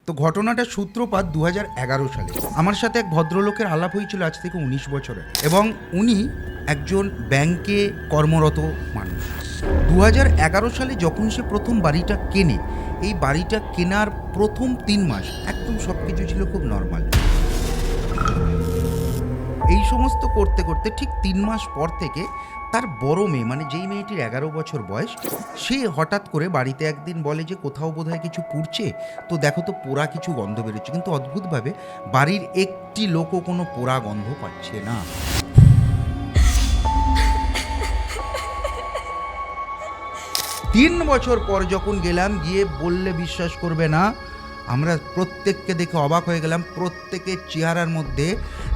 তো ঘটনাটা সূত্রপাত 2011 সালে। আমার সাথে এক ভদ্রলোকের আলাপ হয়েছিল আজ থেকে 19 বছরে, এবং উনি একজন ব্যাংকে কর্মরত মানুষ। 2011 সালে যখন সে প্রথম বাড়িটা কেনে, এই বাড়িটা কেনার প্রথম 3 মাস একদম সব কিছু ছিল খুব নর্মাল। এই সমস্ত করতে করতে ঠিক 3 মাস পর থেকে তার বড় মেয়ে, মানে যেই মেয়েটির 11 বছর বয়স, সে হঠাৎ করে বাড়িতে একদিন বলে যে কোথাও বোধহয় কিছু পুড়ছে, তো দেখো তো পোড়া কিছু গন্ধ বেরোচ্ছে। কিন্তু অদ্ভুতভাবে বাড়ির একটি লোকও কোনো পোড়া গন্ধ পাচ্ছে না। তিন বছর পর যখন গেলাম, গিয়ে বললে বিশ্বাস করবে না, আমরা প্রত্যেককে দেখে অবাক হয়ে গেলাম। প্রত্যেকের চেহারার মধ্যে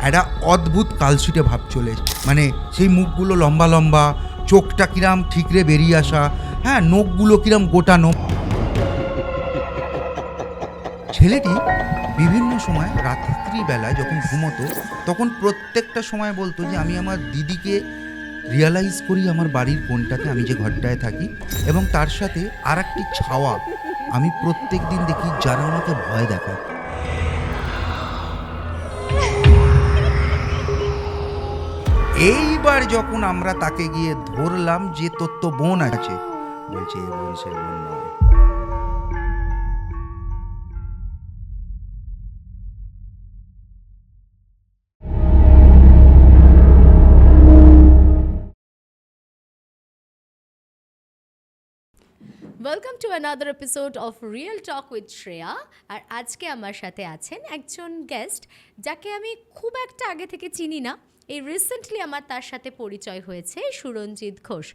একটা অদ্ভুত কালশিটে ভাব চলে এসেছে। মানে সেই মুখগুলো লম্বা লম্বা, চোখটা কিরাম ঠিকরে বেরিয়ে আসা, হ্যাঁ, নখগুলো কিরাম গোটা নখ। ছেলেটি বিভিন্ন সময় রাত্রিবেলায় যখন ঘুমোতো, তখন প্রত্যেকটা সময় বলতো যে আমি আমার দিদিকে রিয়ালাইজ করি আমার বাড়ির কোনটাতে, আমি যে ঘরটায় থাকি, এবং তার সাথে আর একটি ছাওয়া আমি প্রত্যেক দিন দেখি যারা আমাকে ভয় দেখায়। এইবার যখন আমরা তাকে গিয়ে ধরলাম যে তোর তো বোন আছে, বলছে এ বোন সে বোন নয়। Welcome to another episode of real talk with Shreya. আর আজকে আমার সাথে আছেন একজন গেস্ট যাকে আমি খুব একটা আগে থেকে চিনি না, এই রিসেন্টলি আমার তার সাথে পরিচয় হয়েছে, সুরঞ্জিত ঘোষ।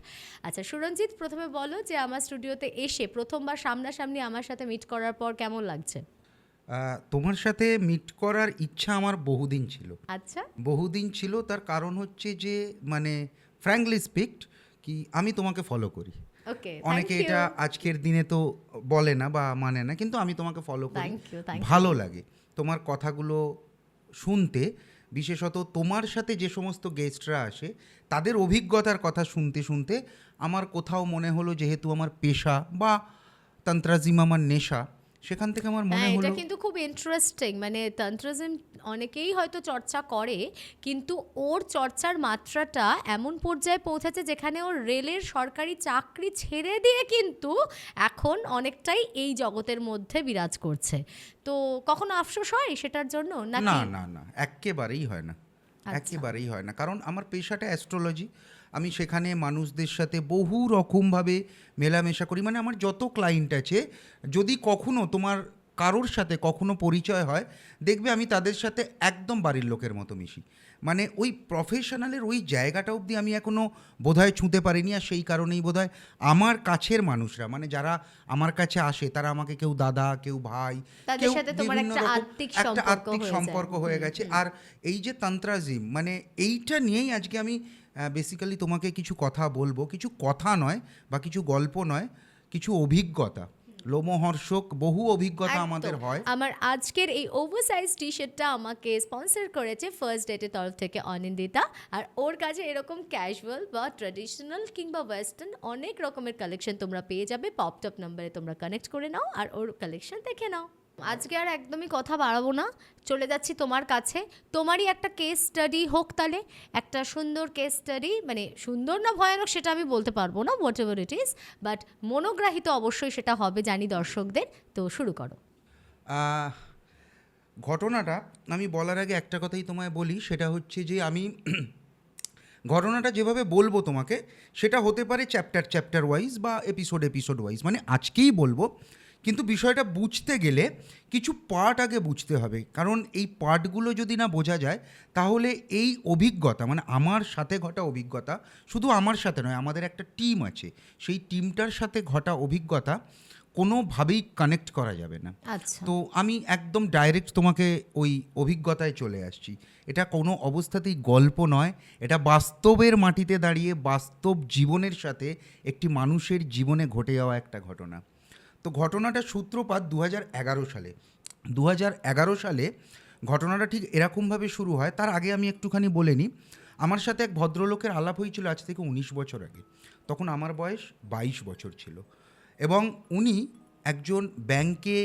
আচ্ছা সুরঞ্জিত, প্রথমে বলো যে আমার স্টুডিওতে এসে প্রথমবার সামনাসামনি আমার সাথে মিট করার পর কেমন লাগছে? তোমার সাথে মিট করার ইচ্ছা আমার বহুদিন ছিল। আচ্ছা, বহুদিন ছিল, তার কারণ হচ্ছে যে মানে ফ্র্যাঙ্কলি স্পিকড কি আমি তোমাকে ফলো করি। ওকে, অনেকে এটা আজকের দিনে তো বলে না বা মানে না, কিন্তু আমি তোমাকে ফলো করি। Thank you. ভালো লাগে তোমার কথাগুলো শুনতে, বিশেষত তোমার সাথে যে সমস্ত গেস্টরা আসে তাদের অভিজ্ঞতার কথা শুনতে শুনতে আমার কোথাও মনে হলো, যেহেতু আমার পেশা বা তন্ত্রাজিম আমার নেশা, সেখান থেকে আমার মনে হলো এটা কিন্তু খুব ইন্টারেস্টিং। মানে তন্ত্রিজম অনেকেই হয়তো চর্চা করে, কিন্তু ওর চর্চার মাত্রাটা এমন পর্যায়ে পৌঁছেছে যেখানে ওর রেলের সরকারি চাকরি ছেড়ে দিয়ে কিন্তু এখন অনেকটাই এই জগতের মধ্যে বিরাজ করছে। তো কখনো আফসোস হয় সেটার জন্য? না নাকি না না, একেবারেই হয় না, একেবারেই হয় না। কারণ আমার পেশাটা অ্যাস্ট্রোলজি, আমি সেখানে মানুষদের সাথে বহু রকমভাবে মেলামেশা করি। মানে আমার যত ক্লায়েন্ট আছে, যদি কখনো তোমার কারোর সাথে কখনো পরিচয় হয়, দেখবে আমি তাদের সাথে একদম বাড়ির লোকের মতো মিশি। মানে ওই প্রফেশনালের ওই জায়গাটা অবধি আমি এখনও বোধহয় ছুঁতে পারিনি। আর সেই কারণেই বোধহয় আমার কাছের মানুষরা, মানে যারা আমার কাছে আসে, তারা আমাকে কেউ দাদা, কেউ ভাই, তাদের কেউ সাথে তোমার বিভিন্ন একটা রকম একটা আত্মিক আত্মিক সম্পর্ক হয়ে গেছে। আর এই যে তন্ত্রাজিম, মানে এইটা নিয়েই আজকে আমি বেসিক্যালি তোমাকে কিছু কথা বলবো। কিছু কথা নয় বা কিছু গল্প নয়, কিছু অভিজ্ঞতা, লোমহর্ষক বহু অভিজ্ঞতা আমাদের হয়। আমার আজকের এই ওভারসাইজ টি শার্টটা আমাকে স্পন্সর করেছে ফার্স্ট ডেটের তরফ থেকে অনিন্দিতা। আর ওর কাছে এরকম ক্যাজুয়াল বা ট্র্যাডিশনাল কিংবা ওয়েস্টার্ন অনেক রকমের কালেকশন তোমরা পেয়ে যাবে। পপটপ নাম্বারে তোমরা কানেক্ট করে নাও আর ওর কালেকশন দেখে নাও। আজকে আর একদমই কথা বাড়াবো না, চলে যাচ্ছি তোমার কাছে। তোমারই একটা কেস স্টাডি হোক তাহলে, একটা সুন্দর কেস স্টাডি। মানে সুন্দর না ভয়ানক সেটা আমি বলতে পারবো না, whatever it is, but মনোগ্রাহী তো অবশ্যই সেটা হবে, জানি দর্শকদের। তো শুরু করো। ঘটনাটা আমি বলার আগে একটা কথাই তোমায় বলি, সেটা হচ্ছে যে আমি ঘটনাটা যেভাবে বলবো তোমাকে, সেটা হতে পারে চ্যাপ্টার ওয়াইজ বা এপিসোড ওয়াইজ, মানে আজকেই বলবো। কিন্তু বিষয়টা বুঝতে গেলে কিছু পার্ট আগে বুঝতে হবে, কারণ এই পার্টগুলো যদি না বোঝা যায়, তাহলে এই অভিজ্ঞতা, মানে আমার সাথে ঘটা অভিজ্ঞতা, শুধু আমার সাথে নয়, আমাদের একটা টিম আছে, সেই টিমটার সাথে ঘটা অভিজ্ঞতা কোনোভাবেই কানেক্ট করা যাবে না। আচ্ছা, তো আমি একদম ডাইরেক্ট তোমাকে ওই অভিজ্ঞতায় চলে আসছি। এটা কোনো অবস্থাতেই গল্প নয়, এটা বাস্তবের মাটিতে দাঁড়িয়ে বাস্তব জীবনের সাথে একটি মানুষের জীবনে ঘটে যাওয়া একটা ঘটনা। তো ঘটনাটা সূত্রপাত 2011 সালে। 2011 সালে ঘটনাটা ঠিক এরকমভাবে শুরু হয়। তার আগে আমি একটুখানি বলে নিই, আমার সাথে এক ভদ্রলোকের আলাপ হয়েছিল আজ থেকে 19 বছর আগে। তখন আমার বয়স 22 বছর ছিল, এবং উনি একজন ব্যাংকে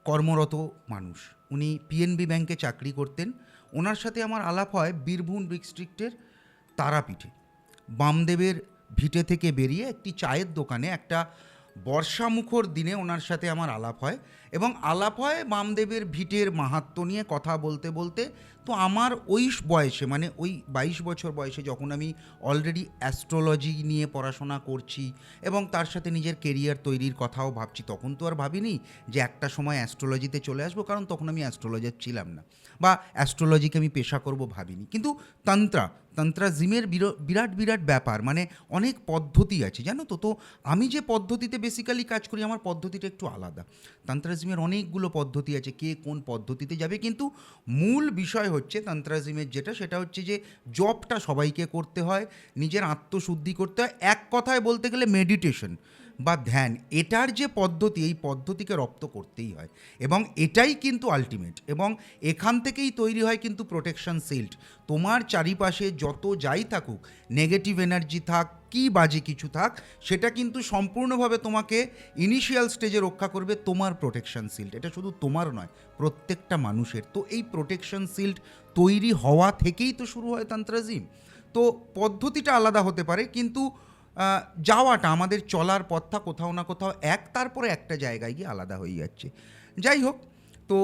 কর্মরত মানুষ, উনি পিএনবি ব্যাংকে চাকরি করতেন। ওনার সাথে আমার আলাপ হয় বীরভূম ডিস্ট্রিক্টের তারাপীঠে বামদেবের ভিটে থেকে বেরিয়ে একটি চায়ের দোকানে একটা বর্ষামুখর দিনে ওনার সাথে আমার আলাপ হয়, এবং আলাপ হয় বামদেবের ভিটের মাহাত্ম্য নিয়ে কথা বলতে বলতে। তো আমার ওই বয়সে, মানে ওই 22 বছর বয়সে, যখন আমি অলরেডি অ্যাস্ট্রোলজি নিয়ে পড়াশোনা করছি এবং তার সাথে নিজের কেরিয়ার তৈরির কথাও ভাবছি, তখন তো আর ভাবিনি যে একটা সময় অ্যাস্ট্রোলজিতে চলে আসবো, কারণ তখন আমি অ্যাস্ট্রোলজার ছিলাম না, বা অ্যাস্ট্রোলজিকে আমি পেশা করব ভাবিনি। কিন্তু তন্ত্রাজিমের বিরাট বিরাট ব্যাপার, মানে অনেক পদ্ধতি আছে, জানো তো। তো আমি যে পদ্ধতিতে বেসিক্যালি কাজ করি, আমার পদ্ধতিটা একটু আলাদা। তন্ত্রাজিমের অনেকগুলো পদ্ধতি আছে, কে কোন পদ্ধতিতে যাবে, কিন্তু মূল বিষয় হচ্ছে তন্ত্রাজিমের যেটা, সেটা হচ্ছে যে জবটা সবাইকে করতে হয়, নিজের আত্মশুদ্ধি করতে হয়, এক কথায় বলতে গেলে মেডিটেশন বা ধ্যান, এটার যে পদ্ধতি, এই পদ্ধতিকে রপ্ত করতেই হয়, এবং এটাই কিন্তু আলটিমেট। এবং এখান থেকেই তৈরি হয় কিন্তু প্রোটেকশন শিল্ড। তোমার চারিপাশে যত যাই থাকুক, নেগেটিভ এনার্জি থাক কি বাজে কিছু থাক, সেটা কিন্তু সম্পূর্ণভাবে তোমাকে ইনিশিয়াল স্টেজে রক্ষা করবে তোমার প্রোটেকশন শিল্ড। এটা শুধু তোমার নয়, প্রত্যেকটা মানুষের। তো এই প্রোটেকশন শিল্ড তৈরি হওয়া থেকেই তো শুরু হয় তন্ত্রাজিম। তো পদ্ধতিটা আলাদা হতে পারে, কিন্তু যাওয়াটা, আমাদের চলার পথটা কোথাও না কোথাও তারপরে একটা জায়গায় গিয়ে আলাদা হয়ে যাচ্ছে। যাই হোক, তো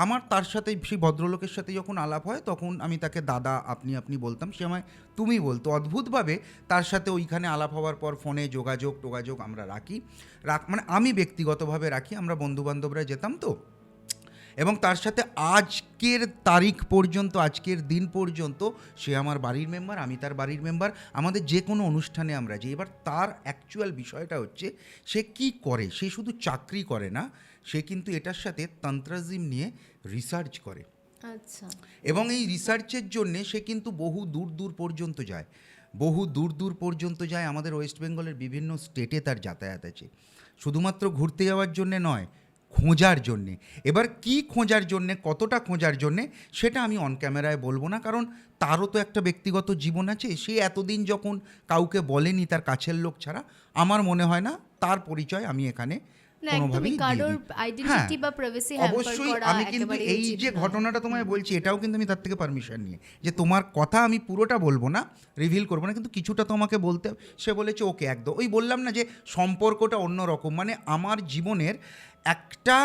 আমার তার সাথে, সেই ভদ্রলোকের সাথে যখন আলাপ হয়, তখন আমি তাকে দাদা আপনি আপনি বলতাম, সে আমায় তুমি বলতো। অদ্ভুতভাবে তার সাথে ওইখানে আলাপ হওয়ার পর ফোনে যোগাযোগ আমরা মানে আমি ব্যক্তিগতভাবে রাখি, আমরা বন্ধুবান্ধবরা যেতাম তো। এবং তার সাথে আজকের তারিখ পর্যন্ত, আজকের দিন পর্যন্ত সে আমার বাড়ির মেম্বার, আমি তার বাড়ির মেম্বার। আমাদের যে কোনো অনুষ্ঠানে আমরা যাই। এবার তার অ্যাকচুয়াল বিষয়টা হচ্ছে, সে কি করে, সে শুধু চাকরি করে না, সে কিন্তু এটার সাথে তন্ত্রাজিম নিয়ে রিসার্চ করে। আচ্ছা। এবং এই রিসার্চের জন্যে সে কিন্তু বহু দূর দূর পর্যন্ত যায়, আমাদের ওয়েস্ট বেঙ্গলের বিভিন্ন স্টেটে তার যাতায়াত আছে, শুধুমাত্র ঘুরতে যাওয়ার জন্যে নয়, খোঁজার জন্যে। এবার কি খোঁজার জন্যে, কতটা খোঁজার জন্যে, সেটা আমি অন ক্যামেরায় বলবো না, কারণ তারও তো একটা ব্যক্তিগত জীবন আছে। সে এতদিন যখন কাউকে বলেনি, তার কাছের লোক ছাড়া, আমার মনে হয় না তার পরিচয় আমি এখানে না, একদমই কোনোভাবেই দিয়ে কারোর দিই। আইডেন্টিটি বা প্রাইভেসি হ্যাম্পার অবশ্যই করা আমি কিন্তু একেবারেই এই উচিত যে নয়। ঘটনাটা তোমায় বলছি, এটাও কিন্তু আমি তার থেকে পারমিশন নিয়ে, যে তোমার কথা আমি পুরোটা বলবো না, রিভিল করবো না, কিন্তু কিছুটা তোমাকে বলতে। সে বলেছে ওকে, একদম ওই বললাম না যে সম্পর্কটা অন্যরকম। মানে আমার জীবনের একটা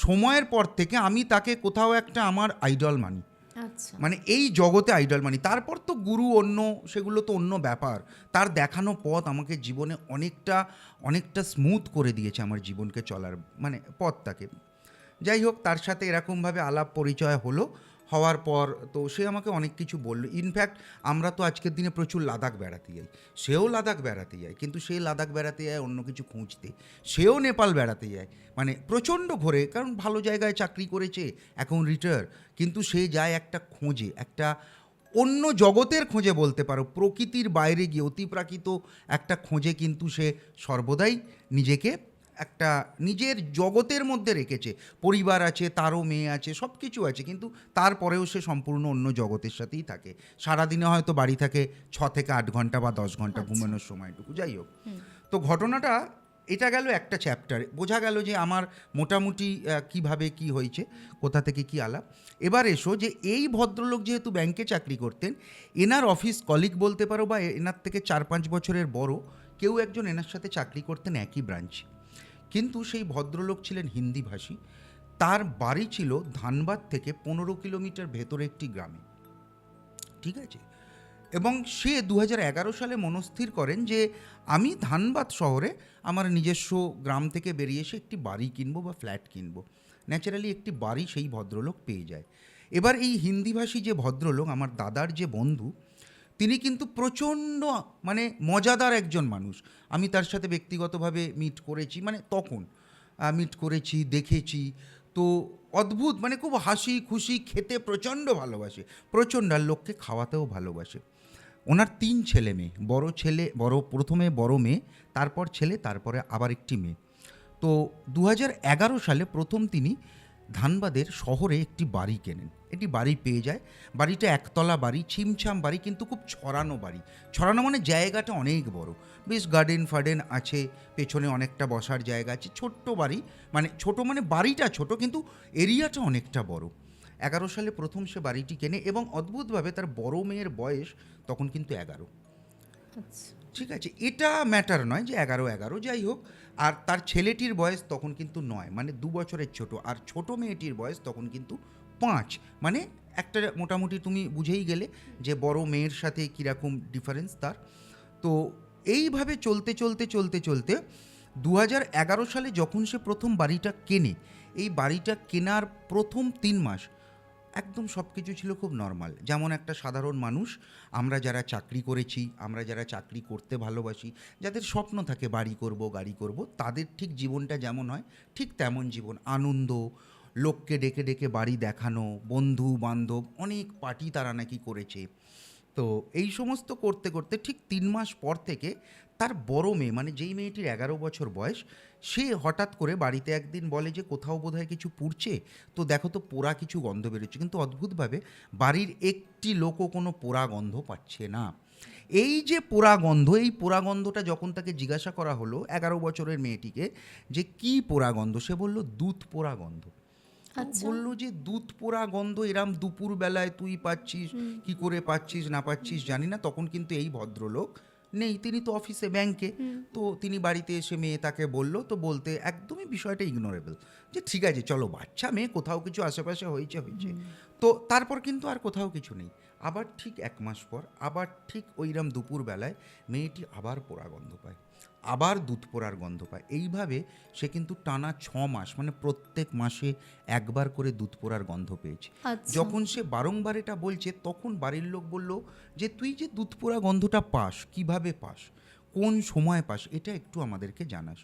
সময়ের পর থেকে আমি তাকে কোথাও একটা আমার আইডল মানি, আচ্ছা। মানে এই জগতে আইডল মানি। তারপর তো গুরু অন্য, সেগুলো তো অন্য ব্যাপার। তার দেখানো পথ আমাকে জীবনে অনেকটা স্মুথ করে দিয়েছে, আমার জীবনকে চলার মানে পথটাকে। যাই হোক, তার সাথে এরকমভাবে আলাপ পরিচয় হওয়ার পর তো সে আমাকে অনেক কিছু বলল। ইনফ্যাক্ট আমরা তো আজকের দিনে প্রচুর লাদাখ বেড়াতে যাই, সেও লাদাখ বেড়াতে যায়, কিন্তু সে লাদাখ বেড়াতে যায় অন্য কিছু খুঁজতে, সেও নেপাল বেড়াতে যায়, মানে প্রচণ্ড ঘোরে, কারণ ভালো জায়গায় চাকরি করেছে, এখন রিটায়ার। কিন্তু সে যায় একটা খোঁজে, একটা অন্য জগতের খোঁজে বলতে পারো, প্রকৃতির বাইরে গিয়ে অতিপ্রাকৃত একটা খোঁজে কিন্তু সে সর্বদাই নিজেকে একটা নিজের জগতের মধ্যে রেখেছে। পরিবার আছে, তারও মেয়ে আছে, সব কিছু আছে, কিন্তু তারপরেও সে সম্পূর্ণ অন্য জগতের সাথেই থাকে। সারাদিনে হয়তো বাড়ি থাকে 6 থেকে 8 ঘন্টা বা 10 ঘন্টা ঘুমানোর সময়টুকু। যাই হোক, তো ঘটনাটা এটা গেল একটা চ্যাপ্টার, বোঝা গেল যে আমার মোটামুটি কিভাবে কি হয়েছে, কোথা থেকে কি আলাপ। এবার এসো যে এই ভদ্রলোক যেহেতু ব্যাংকে চাকরি করতেন, এনার অফিস কলিগ বলতে পারো, বা এনার থেকে 4-5 বছরের বড় কেউ একজন এনার সাথে চাকরি করতেন একই ব্রাঞ্চে, কিন্তু সেই ভদ্রলোক ছিলেন হিন্দিভাষী। তার বাড়ি ছিল ধানবাদ থেকে 15 কিলোমিটার ভেতরে একটি গ্রামে, ঠিক আছে। এবং সে 2011 সালে মনস্থির করেন যে আমি ধানবাদ শহরে আমার নিজস্ব গ্রাম থেকে বেরিয়ে এসে একটি বাড়ি কিনবো বা ফ্ল্যাট কিনবো। ন্যাচারালি একটি বাড়ি সেই ভদ্রলোক পেয়ে যায়। এবার এই হিন্দিভাষী যে ভদ্রলোক, আমার দাদার যে বন্ধু, তিনি কিন্তু প্রচণ্ড মানে মজাদার একজন মানুষ। আমি তার সাথে ব্যক্তিগতভাবে মিট করেছি, মানে তখন মিট করেছি, দেখেছি। তো অদ্ভুত, মানে খুব হাসি খুশি, খেতে প্রচণ্ড ভালোবাসে, প্রচণ্ড, আর লোককে খাওয়াতেও ভালোবাসে। ওনার 3 ছেলে মেয়ে, প্রথমে বড় মেয়ে, তারপর ছেলে, তারপরে আবার একটি মেয়ে। তো 2011 সালে প্রথম তিনি ধানবাদের শহরে একটি বাড়ি কেনেন। একটি বাড়ি পেয়ে যায়। বাড়িটা একতলা বাড়ি, ছিমছাম বাড়ি, কিন্তু খুব ছড়ানো বাড়ি। ছড়ানো মানে জায়গাটা অনেক বড়, বেশ গার্ডেন ফার্ডেন আছে, পেছনে অনেকটা বসার জায়গা আছে। ছোট্ট বাড়ি, মানে ছোট মানে বাড়িটা ছোট কিন্তু এরিয়াটা অনেকটা বড়। 11 সালে প্রথম সে বাড়িটি কেনে এবং অদ্ভুতভাবে তার বড় মেয়ের বয়স তখন কিন্তু 11। আচ্ছা। ঠিক আছে, এটা ম্যাটার নয় যে 11 যাই হোক। আর তার ছেলেটির বয়স তখন কিন্তু 9, মানে 2 বছরের ছোট। আর ছোট মেয়েটির বয়স তখন কিন্তু 5, মানে একটা মোটামুটি তুমি বুঝেই গেলে যে বড় মেয়ের সাথে কীরকম ডিফারেন্স তার। তো এইভাবে চলতে চলতে চলতে চলতে 2011 সালে যখন সে প্রথম বাড়িটা কেনে, এই বাড়িটা কেনার প্রথম 3 মাস একদম সব কিছু ছিল খুব নর্মাল, যেমন একটা সাধারণ মানুষ। আমরা যারা চাকরি করেছি, আমরা যারা চাকরি করতে ভালোবাসি, যাদের স্বপ্ন থাকে বাড়ি করব গাড়ি করব, তাদের ঠিক জীবনটা যেমন হয় ঠিক তেমন জীবন। আনন্দ, লোককে ডেকে ডেকে বাড়ি দেখানো, বন্ধু বান্ধব, অনেক পার্টি তারা নাকি করেছে। তো এই সমস্ত করতে করতে ঠিক 3 মাস পর থেকে তার বড় মেয়ে, মানে যেই মেয়েটির 11 বছর বয়স, সে হঠাৎ করে বাড়িতে একদিন বলে যে কোথাও বোধহয় কিছু পুড়ছে, তো দেখো তো পোড়া কিছু গন্ধ বেরোচ্ছে। কিন্তু অদ্ভুতভাবে বাড়ির একটি লোকও কোনো পোড়া গন্ধ পাচ্ছে না। এই যে পোড়া গন্ধ, এই পোড়া গন্ধটা যখন তাকে জিজ্ঞাসা করা হলো 11 বছরের মেয়েটিকে যে কী পোড়া গন্ধ, সে বলল দুধ পোড়া গন্ধ। আচ্ছা। বলল যে দুধ পোড়া গন্ধ এরম দুপুর বেলায় তুই পাচ্ছিস, কি করে পাচ্ছিস না পাচ্ছিস জানি না। তখন কিন্তু এই ভদ্রলোক নেই, তিনি তো অফিসে, ব্যাংকে। তো তিনি বাড়িতে এসে মেয়ে তাকে বলল, তো বলতে একদমই বিষয়টা ইগনোরেবল, যে ঠিক আছে চলো, বাচ্চা মেয়ে, কোথাও কিছু আশেপাশে হয়েছে হয়েছে। তো তারপর কিন্তু আর কোথাও কিছু নেই। আবার ঠিক 1 মাস পর আবার ঠিক ওইরম দুপুরবেলায় মেয়েটি আবার পোড়া গন্ধ পায়, আবার দুধ পোড়ার গন্ধ পায়। এইভাবে সে কিন্তু টানা 6 মাস, মানে প্রত্যেক মাসে একবার করে দুধ পোড়ার গন্ধ পেয়েছে। আচ্ছা। যখন সে বারংবার এটা বলছে, তখন বাড়ির লোক বলল যে তুই যে দুধ পোড়া গন্ধটা পাস, কিভাবে পাস, কোন সময় পাস, এটা একটু আমাদেরকে জানাস।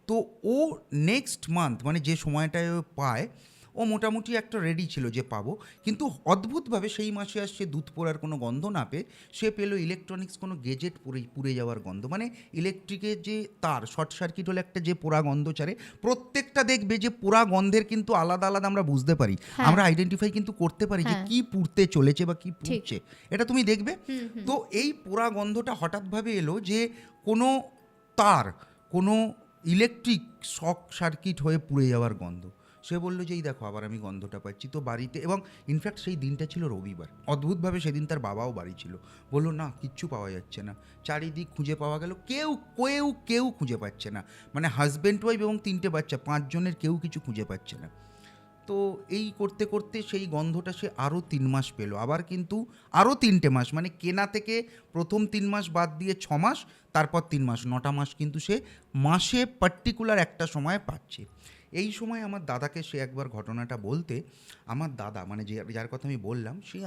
তো ও নেক্সট মান্থ, মানে যে সময়টায় ও পায়, ও মোটামুটি একটা রেডি ছিল যে পাবো। কিন্তু অদ্ভুতভাবে সেই মাসে আর সে দুধ পোড়ার কোনো গন্ধ না পেয়ে সে পেলো ইলেকট্রনিক্স কোনো গেজেট পুড়ে যাওয়ার গন্ধ। মানে ইলেকট্রিকের যে তার শর্ট সার্কিট হলে একটা যে পোড়া গন্ধ ছাড়ে, প্রত্যেকটা দেখবে যে পোড়া গন্ধের কিন্তু আলাদা আলাদা আমরা বুঝতে পারি, হ্যাঁ। আমরা আইডেন্টিফাই কিন্তু করতে পারি যে হ্যাঁ। কি পুড়তে চলেছে বা কি ঠিক। পুড়ছে, এটা তুমি দেখবে। তো এই পোড়া গন্ধটা হঠাৎভাবে এলো যে কোনো তার, কোনো ইলেকট্রিক শর্ট সার্কিট হয়ে পুড়ে যাওয়ার গন্ধ। সে বললো যে এই দেখো আবার আমি গন্ধটা পাচ্ছি। তো বাড়িতে, এবং ইনফ্যাক্ট সেই দিনটা ছিল রবিবার, অদ্ভুতভাবে সেদিন তার বাবাও বাড়ি ছিল। বললো না, কিচ্ছু পাওয়া যাচ্ছে না। চারিদিক খুঁজে পাওয়া গেল, কেউ কেউ কেউ খুঁজে পাচ্ছে না। মানে হাজব্যান্ড ওয়াইফ এবং 3টে বাচ্চা, 5 জনের কেউ কিছু খুঁজে পাচ্ছে না। তো এই করতে করতে সেই গন্ধটা সে আরও 3 মাস পেল, আবার কিন্তু আরও 3টে মাস, মানে কেনা থেকে প্রথম 3 মাস বাদ দিয়ে 6 মাস, তারপর 3 মাস, 9টা মাস কিন্তু সে মাসে পার্টিকুলার একটা সময় পাচ্ছে। এই সময় আমার দাদাকে সে একবার ঘটনাটা বলতে, আমার দাদা, মানে যার কথা আমি বললাম, সে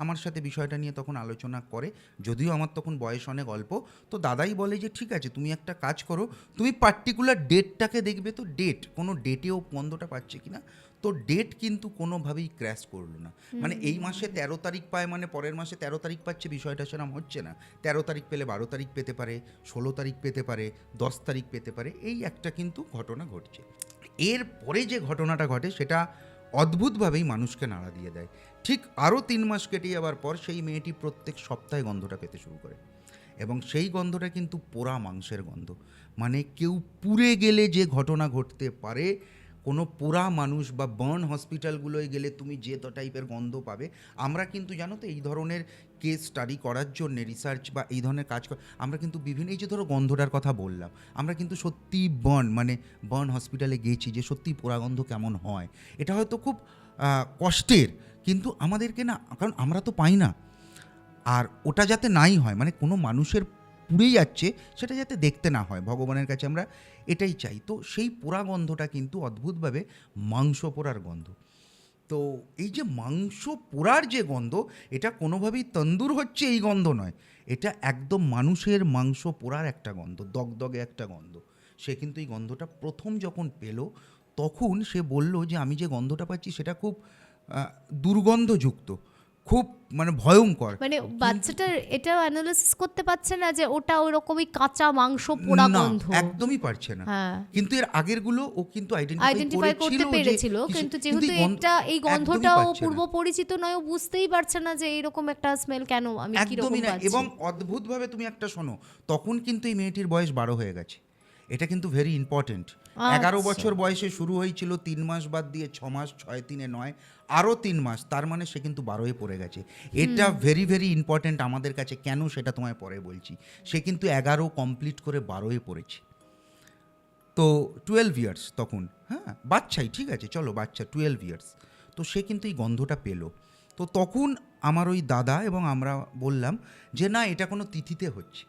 আমার সাথে বিষয়টা নিয়ে তখন আলোচনা করে। যদিও আমার তখন বয়স অনেক অল্প, তো দাদাই বলে যে ঠিক আছে, তুমি একটা কাজ করো, তুমি পার্টিকুলার ডেটটাকে দেখবে। তো ডেট, কোনো ডেটেও গন্ধটা পাচ্ছে কিনা। তো ডেট কিন্তু কোনোভাবেই ক্র্যাশ করলো না। মানে এই মাসে 13 তারিখ পায়, মানে পরের মাসে 13 তারিখ পাচ্ছে, বিষয়টা সেরকম হচ্ছে না। 13 তারিখ পেলে 12 তারিখ পেতে পারে, 16 তারিখ পেতে পারে, 10 তারিখ পেতে পারে, এই একটা কিন্তু ঘটনা ঘটছে। এর পরে যে ঘটনাটা ঘটে সেটা অদ্ভুতভাবেই মানুষকে নাড়া দিয়ে দেয়। ঠিক আরও 3 মাস কেটে যাওয়ার পর সেই মেয়েটি প্রত্যেক সপ্তাহে গন্ধটা পেতে শুরু করে, এবং সেই গন্ধটা কিন্তু পোড়া মাংসের গন্ধ। মানে কেউ পুড়ে গেলে যে ঘটনা ঘটতে পারে, কোনো পোড়া মানুষ বা বার্ন হসপিটালগুলোয় গেলে তুমি যে টাইপের গন্ধ পাবে। আমরা কিন্তু জানো তো এই ধরনের কেস স্টাডি করার জন্য, রিসার্চ বা এই ধরনের কাজ আমরা কিন্তু বিভিন্ন, এই যে ধরো গন্ধটার কথা বললাম, আমরা কিন্তু সত্যি বার্ন হসপিটালে গেছি যে সত্যি পোড়া গন্ধ কেমন হয়। এটা হয়তো খুব কষ্টের, কিন্তু আমাদেরকে না, কারণ আমরা তো পাই না। আর ওটা যাতে নাই হয়, মানে কোনো মানুষের পুড়ে যাচ্ছে সেটা যাতে দেখতে না হয়, ভগবানের কাছে আমরা এটাই চাই। তো সেই পোড়া গন্ধটা কিন্তু অদ্ভুতভাবে মাংস পোড়ার গন্ধ। তো এই যে মাংস পোড়ার যে গন্ধ, এটা কোনোভাবেই তন্দুর হচ্ছে এই গন্ধ নয়, এটা একদম মানুষের মাংস পোড়ার একটা গন্ধ, দগদগে একটা গন্ধ। সে কিন্তু এই গন্ধটা প্রথম যখন পেল, তখন সে বলল যে আমি যে গন্ধটা পাচ্ছি সেটা খুব দুর্গন্ধযুক্ত। খুব মানে ভয়ঙ্কর। মানে বাচ্চাটার এটাও অ্যানালিসিস করতে পারছে না যে ওটা ওইরকমই কাঁচা মাংস পোড়া না, গন্ধ। একদমই পারছে না। হ্যাঁ, কিন্তু এর আগেরগুলো ও কিন্তু আইডেন্টিফাই করতে পেরেছিল, কিন্তু যেহেতু এই গন্ধটাও পূর্ব পরিচিত নয়, ও বুঝতেই পারছে না যে এইরকম একটা স্মেল কেন আমি কি রকম একদমই না। পাচ্ছি। এবং অদ্ভুতভাবে তুমি একটা শোনো, তখন কিন্তু এই মেয়েটির বয়স 12 হয়ে গেছে। এটা কিন্তু ভেরি ইম্পর্টেন্ট। 11 বছর বয়সে শুরু হয়েছিল, 3 মাস বাদ দিয়ে 6 মাস, 6 3 9 আরও 3 মাস, তার মানে সে কিন্তু 12-এ পড়ে গেছে। এটা ভেরি ভেরি ইম্পর্টেন্ট আমাদের কাছে। কেন সেটা তোমায় পরে বলছি। সে কিন্তু 11 কমপ্লিট করে 12-এ পড়েছে। তো 12 ইয়ার্স তখন, হ্যাঁ বাচ্চাই, ঠিক আছে চলো বাচ্চা, 12 ইয়ার্স। তো সে কিন্তু এই গন্ধটা পেলো। তো তখন আমার ওই দাদা এবং আমরা বললাম যে না, এটা কোনো তিথিতে হচ্ছে।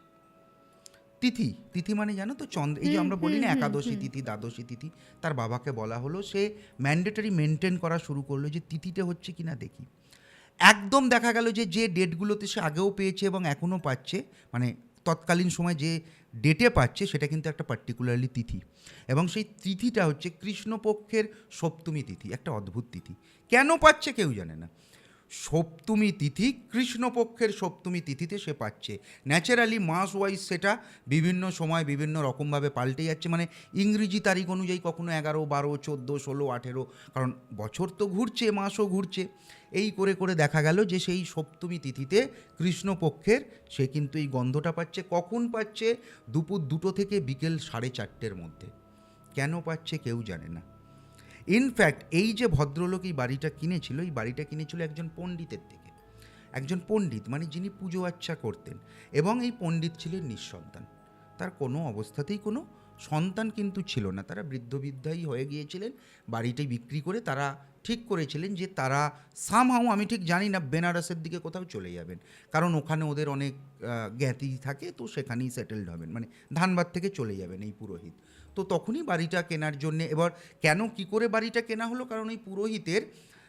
তিথি, তিথি মানে জানো তো চন্দ্র, এই যে আমরা বলি না একাদশী তিথি, দ্বাদশী তিথি, তার বাবাকে বলা হলো। সে ম্যান্ডেটরি মেনটেন করা শুরু করলো যে তিথিতে হচ্ছে কি না দেখি। একদম দেখা গেল যে যে ডেটগুলোতে সে আগেও পেয়েছে এবং এখনও পাচ্ছে, মানে তৎকালীন সময় যে ডেটে পাচ্ছে সেটা কিন্তু একটা পার্টিকুলারলি তিথি, এবং সেই তিথিটা হচ্ছে কৃষ্ণপক্ষের সপ্তমী তিথি। একটা অদ্ভুত তিথি, কেন পাচ্ছে কেউ জানে না। সপ্তমী তিথি, কৃষ্ণপক্ষের সপ্তমী তিথিতে সে পাচ্ছে। ন্যাচারালি মাস ওয়াইজ সেটা বিভিন্ন সময় বিভিন্ন রকমভাবে পাল্টে যাচ্ছে, মানে ইংরেজি তারিখ অনুযায়ী কখনো 11, 12, 14, 16, 18, কারণ বছর তো ঘুরছে, মাসও ঘুরছে। এই করে করে দেখা গেল যে সেই সপ্তমী তিথিতে কৃষ্ণপক্ষের সে কিন্তু এই গন্ধটা পাচ্ছে। কখন পাচ্ছে? দুপুর 2টো থেকে বিকেল 4:30-এর মধ্যে। কেন পাচ্ছে কেউ জানে না। ইনফ্যাক্ট এই যে ভদ্রলোক এই বাড়িটা কিনেছিল, এই বাড়িটা কিনেছিল একজন পণ্ডিতের থেকে। একজন পণ্ডিত মানে যিনি পুজো আচ্ছা করতেন, এবং এই পণ্ডিত ছিলেন নিঃসন্তান। তার কোনো অবস্থাতেই কোনো সন্তান কিন্তু ছিল না। তারা বৃদ্ধবিদ্যাই হয়ে গিয়েছিলেন। বাড়িটাই বিক্রি করে তারা ঠিক করেছিলেন যে তারা সামহাও, আমি ঠিক জানি না, বেনারসের দিকে কোথাও চলে যাবেন, কারণ ওখানে ওদের অনেক জ্ঞাতি থাকে, তো সেখানেই সেটেলড হবেন, মানে ধানবাদ থেকে চলে যাবেন এই পুরোহিত। তো তখনই বাড়িটা কেনার জন্যে, এবার কেন কি করে বাড়িটা কেনা হলো, কারণ ওই পুরোহিতের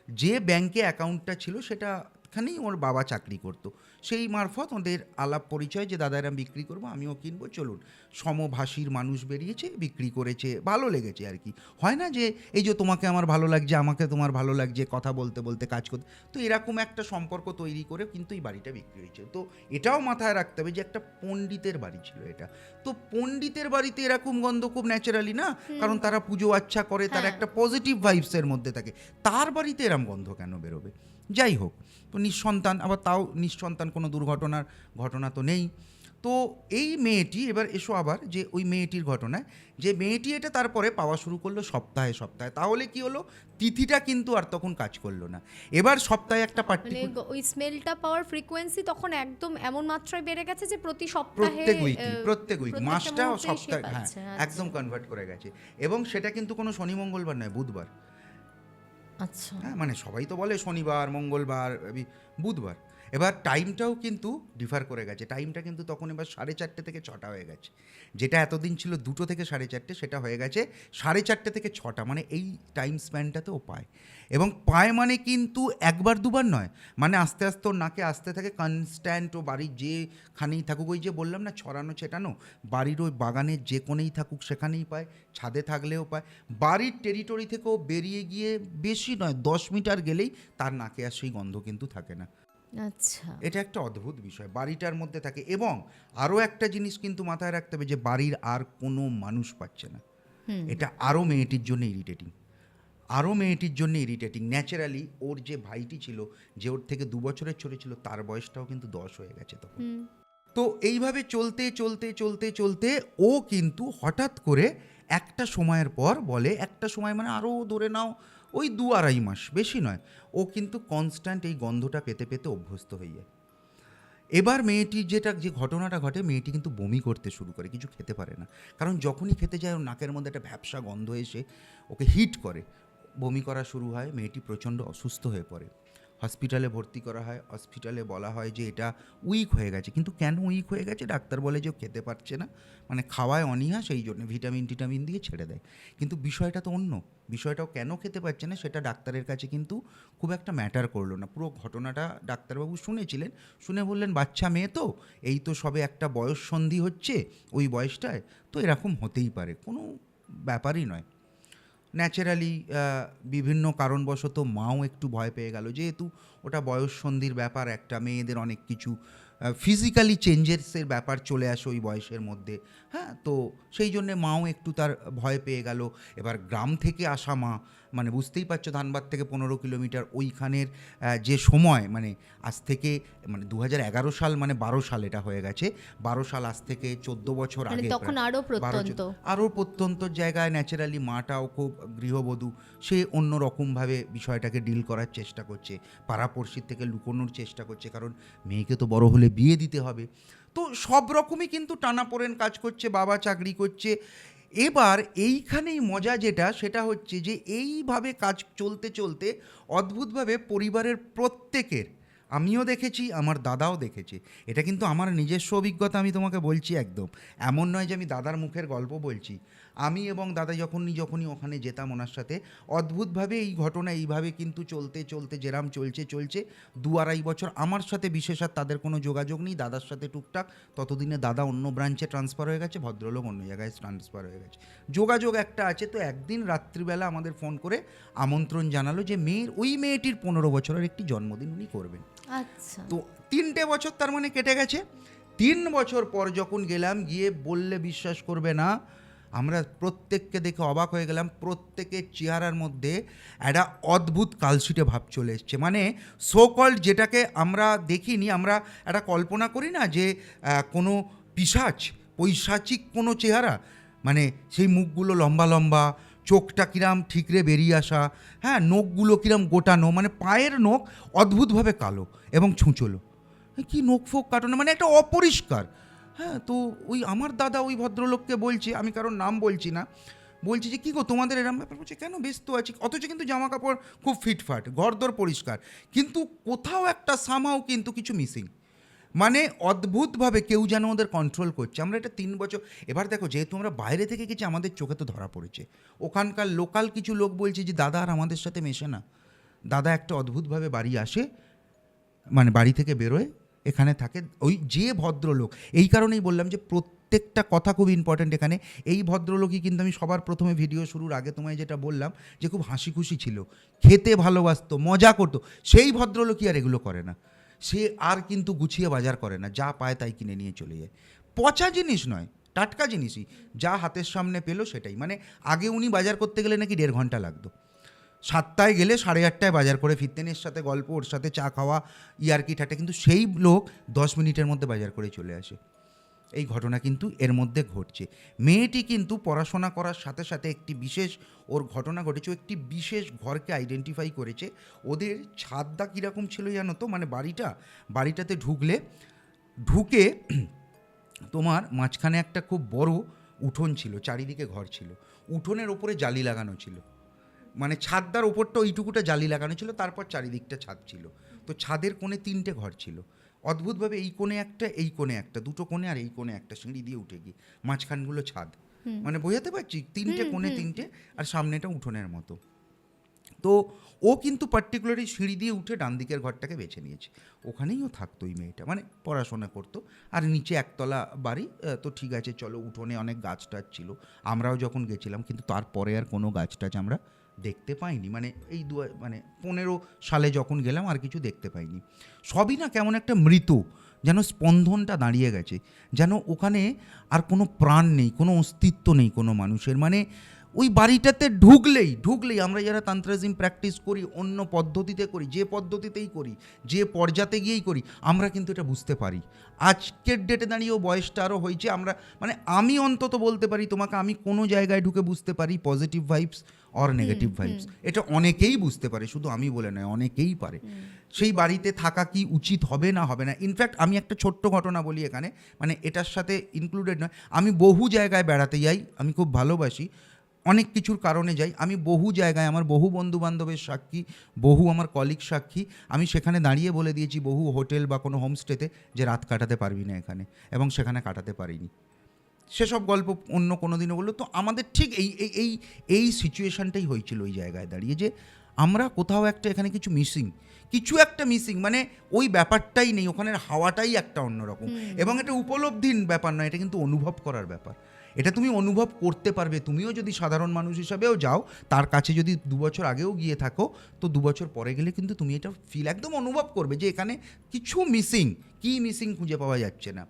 যে ব্যাংকে অ্যাকাউন্টটা ছিল সেটাখানেই ওর বাবা চাকরি করতো। সেই মারফত ওদের আলাপ পরিচয় যে দাদা এরম বিক্রি করবো, আমিও কিনবো, চলুন। সমভাষীর মানুষ বেরিয়েছে, বিক্রি করেছে, ভালো লেগেছে আর কি। হয় না যে এই যে তোমাকে আমার ভালো লাগছে, আমাকে তোমার ভালো লাগছে, কথা বলতে বলতে কাজ করতে, তো এরকম একটা সম্পর্ক তৈরি করে কিন্তু এই বাড়িটা বিক্রি হয়েছে। তো এটাও মাথায় রাখতে হবে যে একটা পণ্ডিতের বাড়ি ছিল এটা। তো পণ্ডিতের বাড়িতে এরকম গন্ধ খুব ন্যাচারালি না, কারণ তারা পুজো আচ্ছা করে, তারা একটা পজিটিভ ভাইবসের মধ্যে থাকে। তার বাড়িতে এরম গন্ধ কেন বেরোবে? যাই হোক, তো নিঃসন্তান, আবার তাও নিঃসন্তান, কোনো দুর্ঘটনার ঘটনা তো নেই। তো এই মেয়েটি, এবার এসো আবার যে ওই মেয়েটির ঘটনায়, যে মেয়েটি এটা তারপরে পাওয়া শুরু করলো সপ্তাহে সপ্তাহে। তাহলে কি হলো, তিথিটা কিন্তু আর তখন কাজ করলো না। এবার সপ্তাহে একটা মানে পার্টিকুলার, ওই স্মেলটা পাওয়ার ফ্রিকোয়েন্সি তখন একদম এমন মাত্রায় বেড়ে গেছে যে প্রতি সপ্তাহে, প্রত্যেক উইক প্রত্যেকটা মাসটা মুহূর্তেই সে সপ্তাহে, হ্যাঁ পাচ্ছে। আচ্ছা। একদম কনভার্ট করে গেছে। এবং সেটা কিন্তু কোনো শনি মঙ্গলবার নয়, বুধবার। আচ্ছা। হ্যাঁ, মানে সবাই তো বলে শনিবার, মঙ্গলবার, বুধবার। এবার টাইমটাও কিন্তু ডিফার করে গেছে। টাইমটা কিন্তু তখন এবার 4:30 থেকে 6টা হয়ে গেছে। যেটা এতদিন ছিল 2টো থেকে 4:30, সেটা হয়ে গেছে 4:30 থেকে 6টা। মানে এই টাইম স্প্যানটাতে ও পায়, এবং পায় মানে কিন্তু একবার দুবার নয়, মানে আস্তে আস্তে ওর নাকে আসতে থাকে কনস্ট্যান্ট। ও বাড়ির যেখানেই থাকুক, ওই যে বললাম না ছড়ানো ছেটানো, বাড়ির ওই বাগানের যে কোণেই থাকুক সেখানেই পায়, ছাদে থাকলেও পায়। বাড়ির টেরিটরি থেকেও বেরিয়ে গিয়ে বেশি নয় 10 মিটার গেলেই তার নাকে আর সেই গন্ধ কিন্তু থাকে না। আচ্ছা। এটা একটা অদ্ভুত বিষয়, বাড়িটার মধ্যে থাকে। এবং আরও একটা জিনিস কিন্তু মাথায় রাখতে হবে, যে বাড়ির আর কোনো মানুষ পাচ্ছে না। এটা আরও মেয়েটির জন্য ইরিটেটিং, আরও মেয়েটির জন্য ইরিটেটিং। ন্যাচারালি ওর যে ভাইটি ছিল, যে ওর থেকে 2 বছরের ছোট ছিল, তার বয়সটাও কিন্তু 10 হয়ে গেছে তখন। তো এইভাবে চলতে চলতে চলতে চলতে ও কিন্তু হঠাৎ করে একটা সময়ের পর বলে, একটা সময় মানে আরও ধরে নাও ওই 2-2.5 মাস, বেশি নয়, ও কিন্তু কনস্ট্যান্ট এই গন্ধটা পেতে পেতে অভ্যস্ত হয়ে যায়। এবার মেয়েটির যে ঘটনাটা ঘটে, মেয়েটি কিন্তু বমি করতে শুরু করে, কিছু খেতে পারে না। কারণ যখনই খেতে যায় ওর নাকের মধ্যে একটা ভ্যাপসা গন্ধ এসে ওকে হিট করে, বমি করা শুরু হয়। মেয়েটি প্রচণ্ড অসুস্থ হয়ে পড়ে, হসপিটালে ভর্তি করা হয়। হসপিটালে বলা হয় যে এটা উইক হয়ে গেছে। কিন্তু কেন উইক হয়ে গেছে? ডাক্তার বলে যে ও খেতে পারছে না, মানে খাওয়ায় অনীহা, সেই জন্য ভিটামিন দিয়ে ছেড়ে দেয়। কিন্তু বিষয়টা তো অন্য। বিষয়টাও কেন খেতে পারছে না সেটা ডাক্তারের কাছে কিন্তু খুব একটা ম্যাটার করলো না। পুরো ঘটনাটা ডাক্তারবাবু শুনেছিলেন, শুনে বললেন বাচ্চা মেয়ে তো, এই তো সবে একটা বয়স সন্ধি হচ্ছে, ওই বয়সটায় তো এরকম হতেই পারে, কোনো ব্যাপারই নয়। ন্যাচারালি বিভিন্ন কারণবশত মাও একটু ভয় পেয়ে গেল, যেহেতু ওটা বয়ঃসন্ধির ব্যাপার, একটা মেয়েদের অনেক কিছু ফিজিক্যালি চেঞ্জেসের ব্যাপার চলে আসে ওই বয়সের মধ্যে। হ্যাঁ, তো সেই জন্যে মাও একটু তার ভয় পেয়ে গেল। এবার গ্রাম থেকে আসা মা, মানে বুঝতেই পারছো, ধানবাদ থেকে 15 কিলোমিটার, ওইখানের যে সময়, মানে আজ থেকে মানে 2011 সাল, মানে 12 সাল এটা হয়ে গেছে, 12 সাল আজ থেকে 14 বছর মানে আগে, তখন আরো প্রত্যন্ত। আরও প্রত্যন্ত জায়গায় ন্যাচারালি মাটাও খুব গৃহবধূ, সে অন্য রকমভাবে বিষয়টাকে ডিল করার চেষ্টা করছে, পাড়াপড়শির থেকে লুকোনোর চেষ্টা করছে, কারণ মেয়েকে তো বড় হলে বিয়ে দিতে হবে। তো সব রকমই কিন্তু টানাপোড়েন কাজ করছে, বাবা চাকরি করছে। এবার এইখানেই মজা যেটা, সেটা হচ্ছে যে এইভাবে কাজ চলতে চলতে অদ্ভুতভাবে পরিবারের প্রত্যেকের, আমিও দেখেছি, আমার দাদাও দেখেছে, এটা কিন্তু আমার নিজস্ব অভিজ্ঞতা, আমি তোমাকে বলছি একদম, এমন নয় যে আমি দাদার মুখের গল্প বলছি। আমি এবং দাদা যখনই ওখানে যেতাম ওনার সাথে, অদ্ভুতভাবে এই ঘটনা এইভাবে কিন্তু চলতে চলতে যেরাম চলছে 2-2.5 বছর আমার সাথে বিশেষ আর তাদের কোনো যোগাযোগ নেই, দাদার সাথে টুকটাক, ততদিনে দাদা অন্য ব্রাঞ্চে ট্রান্সফার হয়ে গেছে, ভদ্রলোক অন্য জায়গায় ট্রান্সফার হয়ে গেছে, যোগাযোগ একটা আছে। তো একদিন রাত্রিবেলা আমাদের ফোন করে আমন্ত্রণ জানালো যে ওই মেয়েটির 15 বছরের একটি জন্মদিন উনি করবেন। আচ্ছা। তো 3টে বছর তার মানে কেটে গেছে। 3 বছর পর যখন গেলাম, গিয়ে বললে বিশ্বাস করবে না, আমরা প্রত্যেককে দেখে অবাক হয়ে গেলাম, প্রত্যেকের চেহারার মধ্যে একটা অদ্ভুত কালশিটে ভাব চলে এসছে। মানে সো কল্ড, যেটাকে আমরা দেখিনি, আমরা একটা কল্পনা করি না যে কোনো পৈশাচিক কোনো চেহারা, মানে সেই মুখগুলো লম্বা লম্বা, চোখটা কিরাম ঠিকরে বেরিয়ে আসা, হ্যাঁ, নখগুলো কিরাম গোটানো, মানে পায়ের নখ অদ্ভুতভাবে কালো এবং ছুঁচলো, কি নখ ফোক কাটানো, মানে একটা অপরিষ্কার। হ্যাঁ, তো ওই আমার দাদা ওই ভদ্রলোককে বলছে, আমি কারোর নাম বলছি না, বলছি যে কী গো তোমাদের এরম ব্যাপার, বলছে কেন, ব্যস্ত আছি, অথচ কিন্তু জামা কাপড় খুব ফিটফাট, ঘরদোর পরিষ্কার, কিন্তু কোথাও একটা সামহাও কিন্তু কিছু মিসিং, মানে অদ্ভুতভাবে কেউ যেন ওদের কন্ট্রোল করছে। আমরা এটা 3 বছর, এবার দেখো, যেহেতু আমরা বাইরে থেকে গেছি, আমাদের চোখে তো ধরা পড়েছে, ওখানকার লোকাল কিছু লোক বলছে যে দাদা আর আমাদের সাথে মেশে না, দাদা একটা অদ্ভুতভাবে বাড়ি আসে, মানে বাড়ি থেকে বেরোয়, এখানে থাকে, ওই যে ভদ্রলোক, এই কারণেই বললাম যে প্রত্যেকটা কথা খুব ইম্পর্ট্যান্ট এখানে। এই ভদ্রলোকই কিন্তু, আমি সবার প্রথমে ভিডিও শুরুর আগে তোমায় যেটা বললাম, যে খুব হাসি খুশি ছিল, খেতে ভালোবাসতো, মজা করতো, সেই ভদ্রলোকই আর এগুলো করে না। সে আর কিন্তু গুছিয়ে বাজার করে না, যা পায় তাই কিনে নিয়ে চলে যায়, পচা জিনিস নয়, টাটকা জিনিসই, যা হাতের সামনে পেলো সেটাই। মানে আগে উনি বাজার করতে গেলে নাকি 1.5 ঘন্টা লাগতো, 7টায় গেলে 8:30টায় বাজার করে ফিরতেন, এর সাথে গল্প, ওর সাথে চা খাওয়া, ইয়ার্কি ঠাট্টা, কিন্তু সেই লোক 10 মিনিটের মধ্যে বাজার করে চলে আসে। এই ঘটনা কিন্তু এর মধ্যে ঘটছে। মেয়েটি কিন্তু পড়াশোনা করার সাথে সাথে একটি বিশেষ ওর ঘটনা ঘটেছে, একটি বিশেষ ঘরকে আইডেন্টিফাই করেছে। ওদের ছাদটা কীরকম ছিল জানো তো, মানে বাড়িটাতে ঢুকে তোমার মাঝখানে একটা খুব বড় উঠোন ছিল, চারিদিকে ঘর ছিল, উঠোনের ওপরে জালি লাগানো ছিল, মানে ছাদটার ওপরটা ওইটুকুটা জালি লাগানো ছিল, তারপর চারিদিকটা ছাদ ছিল। তো ছাদের কোণে 3টে ঘর ছিল, অদ্ভুতভাবে এই কোণে একটা, এই কোণে একটা, 2টো কোণে, আর এই কোণে একটা, সিঁড়ি দিয়ে উঠে গিয়ে মাঝখানগুলো ছাদ, মানে বোঝাতে পারছি, 3টে কোণে 3টে, আর সামনেটা উঠোনের মতো। তো ও কিন্তু পার্টিকুলারলি সিঁড়ি দিয়ে উঠে ডান দিকের ঘরটাকে বেছে নিয়েছে, ওখানেই ও থাকতো ওই মেয়েটা, মানে পড়াশোনা করতো, আর নিচে একতলা বাড়ি। তো ঠিক আছে চলো, উঠোনে অনেক গাছ টাছ ছিল, আমরাও যখন গেছিলাম, কিন্তু তারপরে আর কোনো গাছ টাছ আমরা দেখতে পাইনি, মানে এই 15 সালে যখন গেলাম আর কিছু দেখতে পাইনি, সবই না কেমন একটা মৃত, যেন স্পন্দনটা দাঁড়িয়ে গেছে, যেন ওখানে আর কোনো প্রাণ নেই, কোনো অস্তিত্ব নেই কোনো মানুষের। মানে ওই বাড়িটাতে ঢুকলেই আমরা যারা তান্ত্রিজম প্র্যাকটিস করি, অন্য পদ্ধতিতে করি, যে পদ্ধতিতেই করি, যে পর্যাতে গিয়েই করি, আমরা কিন্তু এটা বুঝতে পারি। আজকের ডেটে দাঁড়িয়েও বয়সটা আরও হয়েছে, আমরা মানে আমি অন্তত বলতে পারি তোমাকে, আমি কোনো জায়গায় ঢুকে বুঝতে পারি positive vibes or negative vibes, এটা অনেকেই বুঝতে পারে, শুধু আমি বলে নয়, অনেকেই পারে। সেই বাড়িতে থাকা কি উচিত হবে না হবে না, ইনফ্যাক্ট আমি একটা ছোট্ট ঘটনা বলি এখানে, মানে এটার সাথে ইনক্লুডেড নয়, আমি বহু জায়গায় বেড়াতে যাই, আমি খুব ভালোবাসি, অনেক কিছুর কারণে যাই, আমি বহু জায়গায়, আমার বহু বন্ধুবান্ধবের সাক্ষী, বহু আমার কলিগ সাক্ষী, আমি সেখানে দাঁড়িয়ে বলে দিয়েছি বহু হোটেল বা কোনো হোমস্টেতে যে রাত কাটাতে পারবি না এখানে, এবং সেখানে কাটাতে পারিনি। সেসব গল্প অন্য কোনো দিনও বললো। তো আমাদের ঠিক এই সিচুয়েশানটাই হয়েছিল ওই জায়গায় দাঁড়িয়ে, যে আমরা কোথাও একটা এখানে কিছু একটা মিসিং, মানে ওই ব্যাপারটাই নেই, ওখানের হাওয়াটাই একটা অন্যরকম, এবং এটা উপলব্ধির ব্যাপার নয়, এটা কিন্তু অনুভব করার ব্যাপার। এটা তুমি অনুভব করতে পারবে। তুমিও যদি সাধারণ মানুষ হিসাবেও যাও, তার কাছে যদি 2 বছর আগেও গিয়ে থাকো, তো 2 বছর পরে গেলে কিন্তু তুমি এটা একদম অনুভব করবে যে এখানে কিছু মিসিং, কি মিসিং খুঁজে পাওয়া যাচ্ছে না।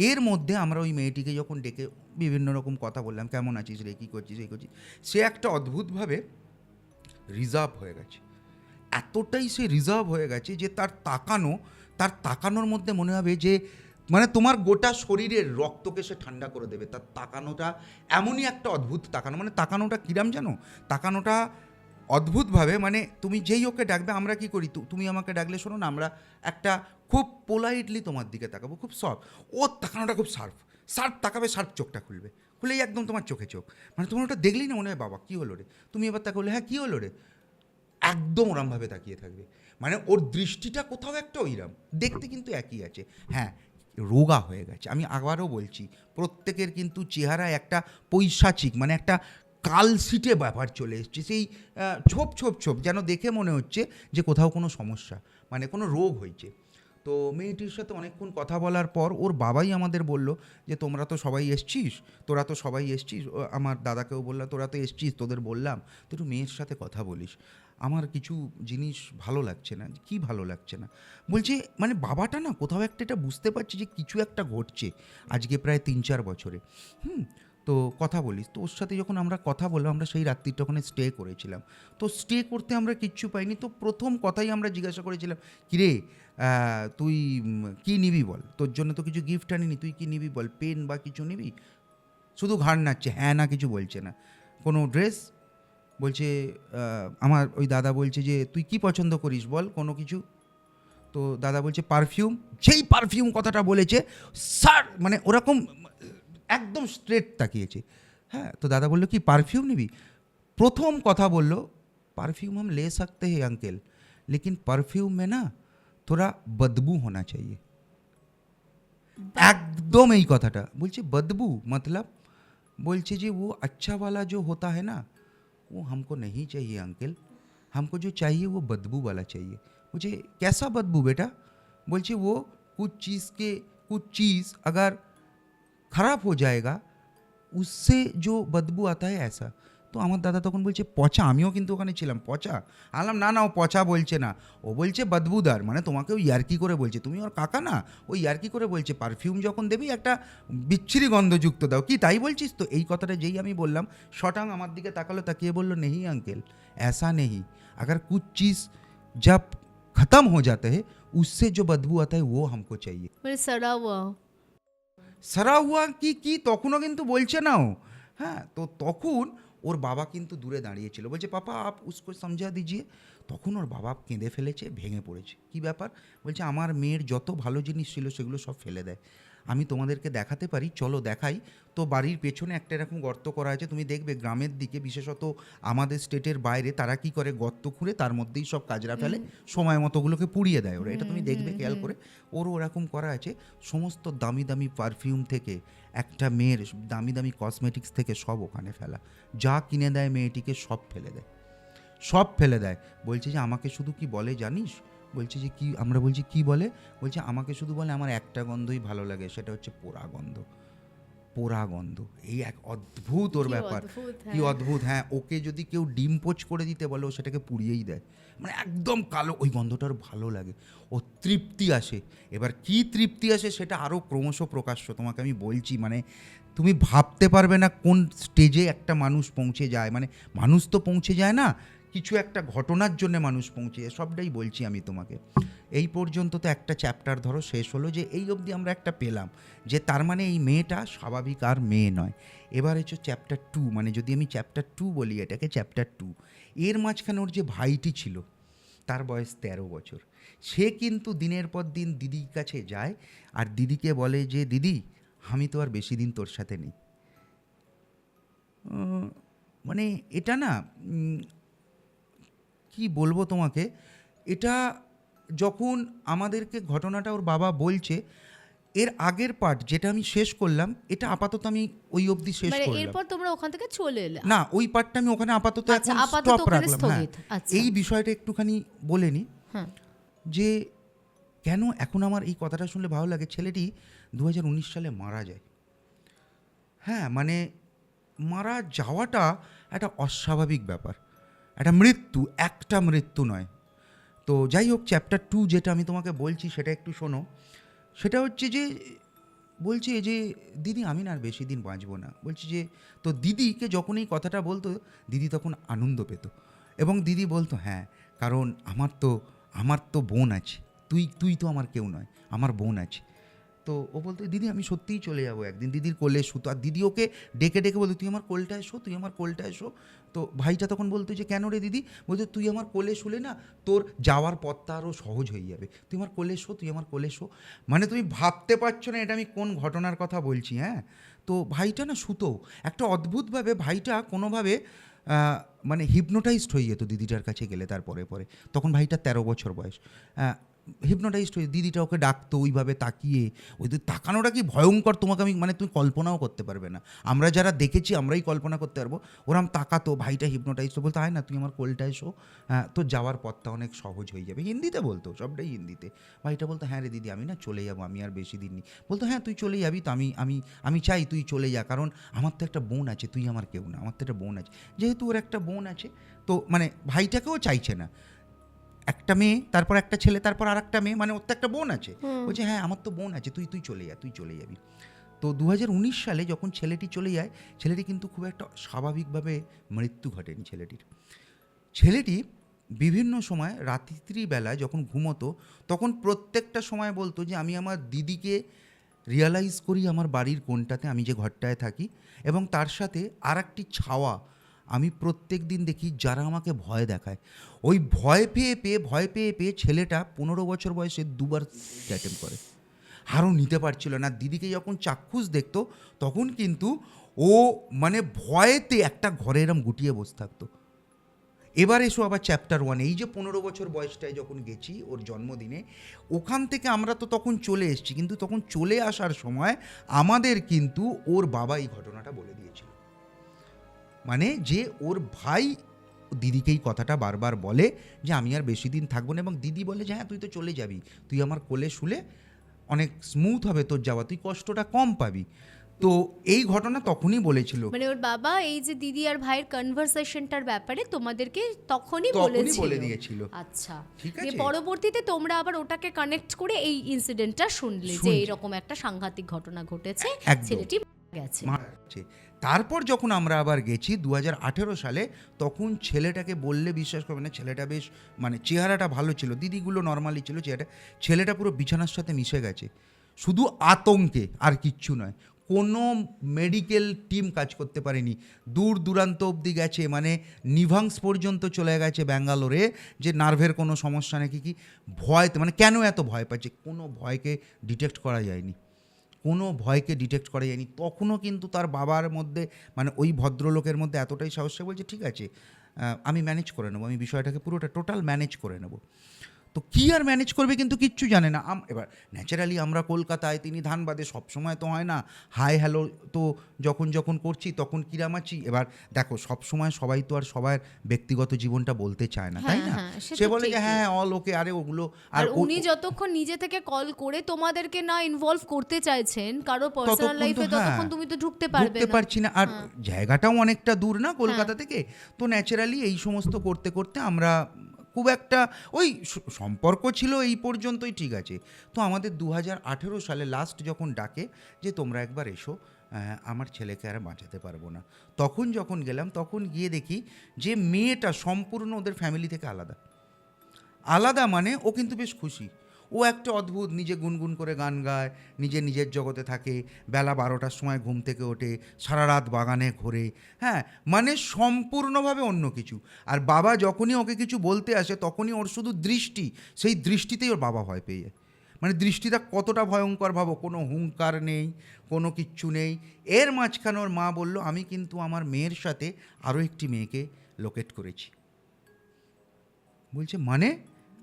এর মধ্যে আমরা ওই মেয়েটিকে যখন ডেকে বিভিন্ন রকম কথা বললাম, কেমন আছিস রে, কী করছিস, এই করছিস, সে একটা অদ্ভুতভাবে রিজার্ভ হয়ে গেছে। এতটাই সে রিজার্ভ হয়ে গেছে যে তার তাকানোর মধ্যে মনে হবে যে মানে তোমার গোটা শরীরের রক্তকে সে ঠান্ডা করে দেবে। তার তাকানোটা এমনই একটা অদ্ভুত তাকানো, মানে তাকানোটা কিরাম জানো, তাকানোটা অদ্ভুতভাবে, মানে তুমি যেই ওকে ডাকবে, আমরা কি করি, তুমি আমাকে ডাকলে শোনো না, আমরা একটা খুব পোলাইটলি তোমার দিকে তাকাবো, খুব সফট। ওর তাকানোটা খুব শার্প তাকাবে, শার্প চোখটা খুলেই একদম তোমার চোখে চোখ, মানে তোমার ওটা দেখলেই না মনে হয় বাবা কী হলো রে, তুমি এবার তাকে বলে হ্যাঁ কী হলো রে, একদম ওরমভাবে তাকিয়ে থাকবে। মানে ওর দৃষ্টিটা কোথাও একটা ওইরাম, দেখতে কিন্তু একই আছে, হ্যাঁ রোগা হয়ে গেছে। আমি আবারও বলছি, প্রত্যেকের কিন্তু চেহারায় একটা পৈশাচিক, মানে একটা কালশিটে ব্যাপার চলে এসছে, সেই ছোপ যেন দেখে মনে হচ্ছে যে কোথাও কোনো সমস্যা, মানে কোনো রোগ হয়েছে। তো মেয়েটির সাথে অনেকক্ষণ কথা বলার পর ওর বাবাই আমাদের বলল যে তোরা তো সবাই এসছিস, আমার দাদাকেও বললাম তোরা তো এসছিস, তোদের বললাম তো একটু মেয়ের সাথে কথা বলিস, আমার কিছু জিনিস ভালো লাগছে না। কি ভালো লাগছে না বলছে, মানে বাবাটা না কোথাও একটা এটা বুঝতে পারছে যে কিছু একটা ঘটছে আজকে প্রায় 3-4 বছরে। তো কথা বলিস। তো ওর সাথে যখন আমরা কথা বললাম, আমরা সেই রাত্রিটা ওখানে স্টে করেছিলাম। তো স্টে করতে আমরা কিচ্ছু পাইনি। তো প্রথম কথাই আমরা জিজ্ঞাসা করেছিলাম, কিরে তুই কী নিবি বল, তোর জন্য তো কিছু গিফট আনিনি, তুই কী নিবি বল, পেন বা কিছু নিবি? শুধু ঘাড় নাড়ছে, হ্যাঁ না কিছু বলছে না। কোনো ড্রেস বলছে, আমার ওই দাদা বলছে যে তুই কি পছন্দ করিস বল কোনো কিছু। তো দাদা বলছে পারফিউম। যেই পারফিউম কথাটা বলেছে, স্যার মানে ওরকম একদম স্ট্রেট তাকিয়েছে। হ্যাঁ, তো দাদা বললো কি পারফিউম নিবি? প্রথম কথা বললো, পারফিউম हम ले सकते हैं अंकल, लेकिन परफ्यूम में ना थोड़ा बदबू होना चाहिए। একদম এই কথাটা বলছে, बदबू मतलब बोलছে যে वो अच्छा वाला जो होता है ना, वो हमको नहीं चाहिए अंकल, हमको जो चाहिए वो बदबू वाला चाहिए। मुझे कैसा बदबू बेटा? बोलছে वो कुछ चीज़ अगर ख़राब हो जाएगा उससे जो बदबू आता है ऐसा। তো আমার দাদা তখন বলছে পচা, আমিও কিন্তু ওখানে ছিলাম, পচা। আনলাম না ও পচা বলছে না, ও বলছে বদবুদার, মানে তোমাকে ওই ইয়ার্কি করে বলছে, তুমি ওর কাকা না, ওই ইয়ার্কি করে বলছে পারফিউম যখন দেবি একটা বিচ্ছিরি গন্ধযুক্ত দাও। কি তাই বলছিস? তো এই কথাটা যেই আমি বললাম, শটাং আমার দিকে তাকালো, তাকিয়ে বললো নেহি আঙ্কেল ऐसा नहीं, अगर कुछ चीज़ जब ख़त्म हो जाता है उससे जो बदबू आता है वो हमको चाहिए। মানে সারা হুয়া কি তখনও কিন্তু বলছে না ও। হ্যাঁ, তো তখন ওর বাবা কিন্তু দূরে দাঁড়িয়েছিল, বলছে পাপা আপ উসকো সমঝা দিজিয়ে। তখন ওর বাবা কেঁদে ফেলেছে, ভেঙে পড়েছে। কি ব্যাপার? বলছে আমার মেয়ের যত ভালো জিনিস ছিল সেগুলো সব ফেলে দেয়। আমি তোমাদেরকে দেখাতে পারি, চলো দেখাই। তো বাড়ির পেছনে একটা এরকম গর্ত করা আছে, তুমি দেখবে গ্রামের দিকে, বিশেষত আমাদের স্টেটের বাইরে তারা কি করে, গর্ত খুঁড়ে তার মধ্যেই সব কাজরা ফেলে, সময় মতো ওগুলোকে পুড়িয়ে দেয় ওরা। এটা তুমি দেখবে খেয়াল করে, ওরও ওরকম করা আছে। সমস্ত দামি দামি পারফিউম থেকে একটা মেয়ের দামি দামি কসমেটিক্স থেকে সব ওখানে ফেলা, যা কিনে দেয় মেয়েটিকে সব ফেলে দেয়। বলছে যে আমাকে শুধু কি বলে জানিস? বলছে যে কি? আমরা বলছি কি বলে? বলছে আমাকে শুধু বলে আমার একটা গন্ধই ভালো লাগে, সেটা হচ্ছে পোড়া গন্ধ। এই এক অদ্ভুত ওর ব্যাপার, কি অদ্ভুত। হ্যাঁ, ওকে যদি কেউ ডিম পোচ করে দিতে বলে, ও সেটাকে পুড়িয়েই দেয়, মানে একদম কালো, ওই গন্ধটা ওর ভালো লাগে, ও তৃপ্তি আসে। এবার কি তৃপ্তি আসে সেটা আরও ক্রমশ প্রকাশ্য, তোমাকে আমি বলছি, মানে তুমি ভাবতে পারবে না কোন স্টেজে একটা মানুষ পৌঁছে যায়। মানে মানুষ তো পৌঁছে যায় না, কিছু একটা ঘটনার জন্য মানুষ পৌঁছে যায়, সবটাই বলছি আমি তোমাকে। এই পর্যন্ত তো একটা চ্যাপ্টার ধরো শেষ হলো, যে এই অবধি আমরা একটা পেলাম যে তার মানে এই মেয়েটা স্বাভাবিক আর মেয়ে নয়। এবার হচ্ছে চ্যাপ্টার 2, মানে যদি আমি চ্যাপ্টার 2 বলি এটাকে, চ্যাপ্টার 2 এর মাঝখানে ওর যে ভাইটি ছিল, তার বয়স 13 বছর। সে কিন্তু দিনের পর দিন দিদির কাছে যায় আর দিদিকে বলে যে দিদি আমি তো আর বেশি দিন তোর সাথে নেই। মানে এটা না কি বলবো তোমাকে, এটা যখন আমাদেরকে ঘটনাটা ওর বাবা বলছে, এর আগের পার্ট যেটা আমি শেষ করলাম, এটা আপাতত আমি ওই অবধি শেষ মানে করলাম। এরপর তোমরা ওখান থেকে চলে এলে? না, ওই পার্টটা আমি ওখানে আপাতত এখন স্টপ রাখলাম। হ্যাঁ, এই বিষয়টা একটুখানি বলে নি, যে কেন এখন আমার এই কথাটা শুনলে ভালো লাগে। ছেলেটি 2019 সালে মারা যায়। হ্যাঁ মানে মারা যাওয়াটা একটা অস্বাভাবিক ব্যাপার, একটা মৃত্যু, একটা মৃত্যু নয়। তো যাই হোক, চ্যাপ্টার 2 যেটা আমি তোমাকে বলছি সেটা একটু শোনো। সেটা হচ্ছে যে বলছে যে দিদি আমি না আর বেশি দিন বাঁচবো না। বলছি যে তো দিদিকে যখন এই কথাটা বলতো, দিদি তখন আনন্দ পেত এবং দিদি বলতো হ্যাঁ, কারণ আমার তো বোন আছে, তুই তুই তো আমার কেউ নয়, আমার বোন আছে। তো ও বলতো দিদি আমি সত্যিই চলে যাবো একদিন, দিদির কোলে শুতো। আর দিদি ওকে ডেকে ডেকে বলতো তুই আমার কোলটা এসো, তুই আমার কোলটা এসো। তো ভাইটা তখন বলতো যে কেন রে দিদি? বলতো তুই আমার কোলে শুলে না তোর যাওয়ার পথটা আরও সহজ হয়ে যাবে, তুই আমার কোলে শো, তুই আমার কোলে শো। মানে তুমি ভাবতে পারছো না এটা আমি কোন ঘটনার কথা বলছি। হ্যাঁ, তো ভাইটা না শুতো একটা অদ্ভুতভাবে, ভাইটা কোনোভাবে মানে হিপনোটাইজড হয়ে যেত দিদিটার কাছে গেলে। তারপরে পরে তখন ভাইটার 13 বছর বয়স, হিপনোটাইজড হয়ে দিদিটা ওকে ডাকতো ওইভাবে তাকিয়ে। ওই তো তাকানোটা কি ভয়ঙ্কর তোমাকে আমি মানে তুমি কল্পনাও করতে পারবে না। আমরা যারা দেখেছি আমরাই কল্পনা করতে পারবো। ওরম তাকাতো, ভাইটা হিপনোটাইজড বলতো আয় না তুই আমার কোলটা এসো, তো যাওয়ার পথটা অনেক সহজ হয়ে যাবে। হিন্দিতে বলতো, সবটাই হিন্দিতে। ভাইটা বলতো হ্যাঁ রে দিদি আমি না চলে যাবো, আমি আর বেশি দিন নেই। বলতো হ্যাঁ তুই চলে যাবি তো আমি আমি আমি চাই তুই চলে যা, কারণ আমার তো একটা বোন আছে, তুই আমার কেউ না, আমার তো একটা বোন আছে। যেহেতু ওর একটা বোন আছে তো মানে ভাইটাকেও চাইছে না, একটা মেয়ে তারপর একটা ছেলে তারপর আর একটা মেয়ে, মানে ওর তো একটা বোন আছে। বলছে হ্যাঁ আমার তো বোন আছে, তুই তুই চলে যা, তুই চলে যাবি। তো 2019 সালে যখন ছেলেটি চলে যায়, ছেলেটি কিন্তু খুব একটা স্বাভাবিকভাবে মৃত্যু ঘটেনি ছেলেটির। ছেলেটি বিভিন্ন সময় রাত্রিবেলায় যখন ঘুমোতো তখন প্রত্যেকটা সময় বলতো যে আমি আমার দিদিকে রিয়ালাইজ করি আমার বাড়ির কোণটাতে, আমি যে ঘরটায় থাকি, এবং তার সাথে আর একটি ছাওয়া আমি প্রত্যেক দিন দেখি যারা আমাকে ভয় দেখায়। ওই ভয় পেয়ে পেয়ে ছেলেটা 15 বছর বয়সে 2বার অ্যাটেম্প করে। হারও নিতে পারছিল না। দিদিকে যখন চাক্ষুষ দেখতো তখন কিন্তু ও মানে ভয়েতে একটা ঘরে এরম গুটিয়ে বসে থাকতো। এবার এসো আবার চ্যাপ্টার 1, এই যে 15 বছর বয়সটায় যখন গেছি ওর জন্মদিনে, ওখান থেকে আমরা তো তখন চলে এসেছি, কিন্তু তখন চলে আসার সময় আমাদের কিন্তু ওর বাবা এই ঘটনাটা বলে দিয়েছিল। মানে যে ওর ভাই দিদিকেই কথাটা বারবার বলে যে আমি আর বেশি দিন থাকবো না, এবং দিদি বলে যে হ্যাঁ তুই তো চলে যাবি, তুই আমার কোলে শুলে অনেক স্মুথ হবে তোর যাওয়া, তুই কষ্টটা কম পাবি। তো এই ঘটনা তখনই বলেছিল, মানে ওর বাবা এই যে দিদি আর ভাইয়ের কনভারসেশনটার ব্যাপারে তোমাদেরকে তখনই তখনই বলেছিল। বলে দিয়েছিল। আচ্ছা, ঠিক যে আছে, পরবর্তীতে তোমরা আবার ওটাকে কানেক্ট করে এই ইনসিডেন্টটা শুনলে যে শুনছি। এরকম একটা সাংঘাতিক ঘটনা ঘটেছে, একদম। ছেলেটি মারা গেছে। মারা যাচ্ছে। তারপর যখন আমরা আবার গেছি 2018 সালে, তখন ছেলেটাকে বললে বিশ্বাস করবে না, ছেলেটা বেশ মানে চেহারাটা ভালো ছিল, দিদিগুলো নর্মালি ছিল, ছেলেটা পুরো বিছানার সাথে মিশে গেছে, শুধু আতঙ্কে আর কিচ্ছু নয়। কোনো মেডিকেল টিম কাজ করতে পারেনি, দূর দূরান্ত অবধি গেছে, মানে নিভাংস পর্যন্ত চলে গেছে ব্যাঙ্গালোরে, যে নার্ভের কোনো সমস্যা নাকি কি ভয়তে, মানে কেন এত ভয় পাচ্ছে, কোনো ভয়কে ডিটেক্ট করা যায়নি, কোনো ভয়কে ডিটেক্ট করা যায়নি। তখনও কিন্তু তার বাবার মধ্যে মানে ওই ভদ্রলোকের মধ্যে এতটাই সাহস, সে বলছে ঠিক আছে আমি ম্যানেজ করে নেবো, আমি বিষয়টাকে পুরোটা টোটাল ম্যানেজ করে নেবো। তো কী আর ম্যানেজ করবে কিন্তু কিচ্ছু জানে না। এবার ন্যাচারালি আমরা কলকাতায়, তিনি ধানবাদে, সবসময় তো হয় না হাই হ্যালো, তো যখন যখন করছি তখন কিরাম আছি। এবার দেখো সবসময় সবাই তো আর সবার ব্যক্তিগত জীবনটা বলতে চায় না, তাই হ্যাঁ, না? হ্যাঁ, সে সে তো বলে যে ঠিকই। হ্যাঁ অল ওকে, আরে ওগুলো আর উনি যতক্ষণ নিজে থেকে কল করে তোমাদেরকে না ইনভলভ করতে চাইছেন কারো পার্সোনাল ততক্ষণ তো লাইফে, হ্যাঁ, ততক্ষণ তুমি তো ঢুকতে পারবে ঢুকতে না। পারছি না, আর হ্যাঁ। জায়গাটাও অনেকটা দূর না কলকাতা থেকে। তো ন্যাচারালি এই সমস্ত করতে করতে আমরা খুব একটা ওই সম্পর্ক ছিল এই পর্যন্তই, ঠিক আছে। তো আমাদের 2018 সালে লাস্ট যখন ডাকে যে তোমরা একবার এসো, আমার ছেলেকে আর বাঁচাতে পারবো না, তখন যখন গেলাম তখন গিয়ে দেখি যে মেয়েটা সম্পূর্ণ ওদের ফ্যামিলি থেকে আলাদা। আলাদা মানে ও কিন্তু বেশ খুশি, ও একটা অদ্ভুত, নিজে গুনগুন করে গান গায়, নিজের জগতে থাকে, বেলা 12টার সময় ঘুম থেকে ওঠে, সারা রাত বাগানে ঘোরে। হ্যাঁ, মানে সম্পূর্ণভাবে অন্য কিছু। আর বাবা যখনই ওকে কিছু বলতে আসে তখনই ওর শুধু দৃষ্টি, সেই দৃষ্টিতেই ওর বাবা ভয় পেয়ে যায়। মানে দৃষ্টিটা কতটা ভয়ঙ্কর ভাবো, কোনো হুঙ্কার নেই, কোনো কিচ্ছু নেই। এর মাঝখানে ওর মা বলল আমি কিন্তু আমার মেয়ের সাথে আরও একটি মেয়েকে লোকেট করেছি। বলছে মানে?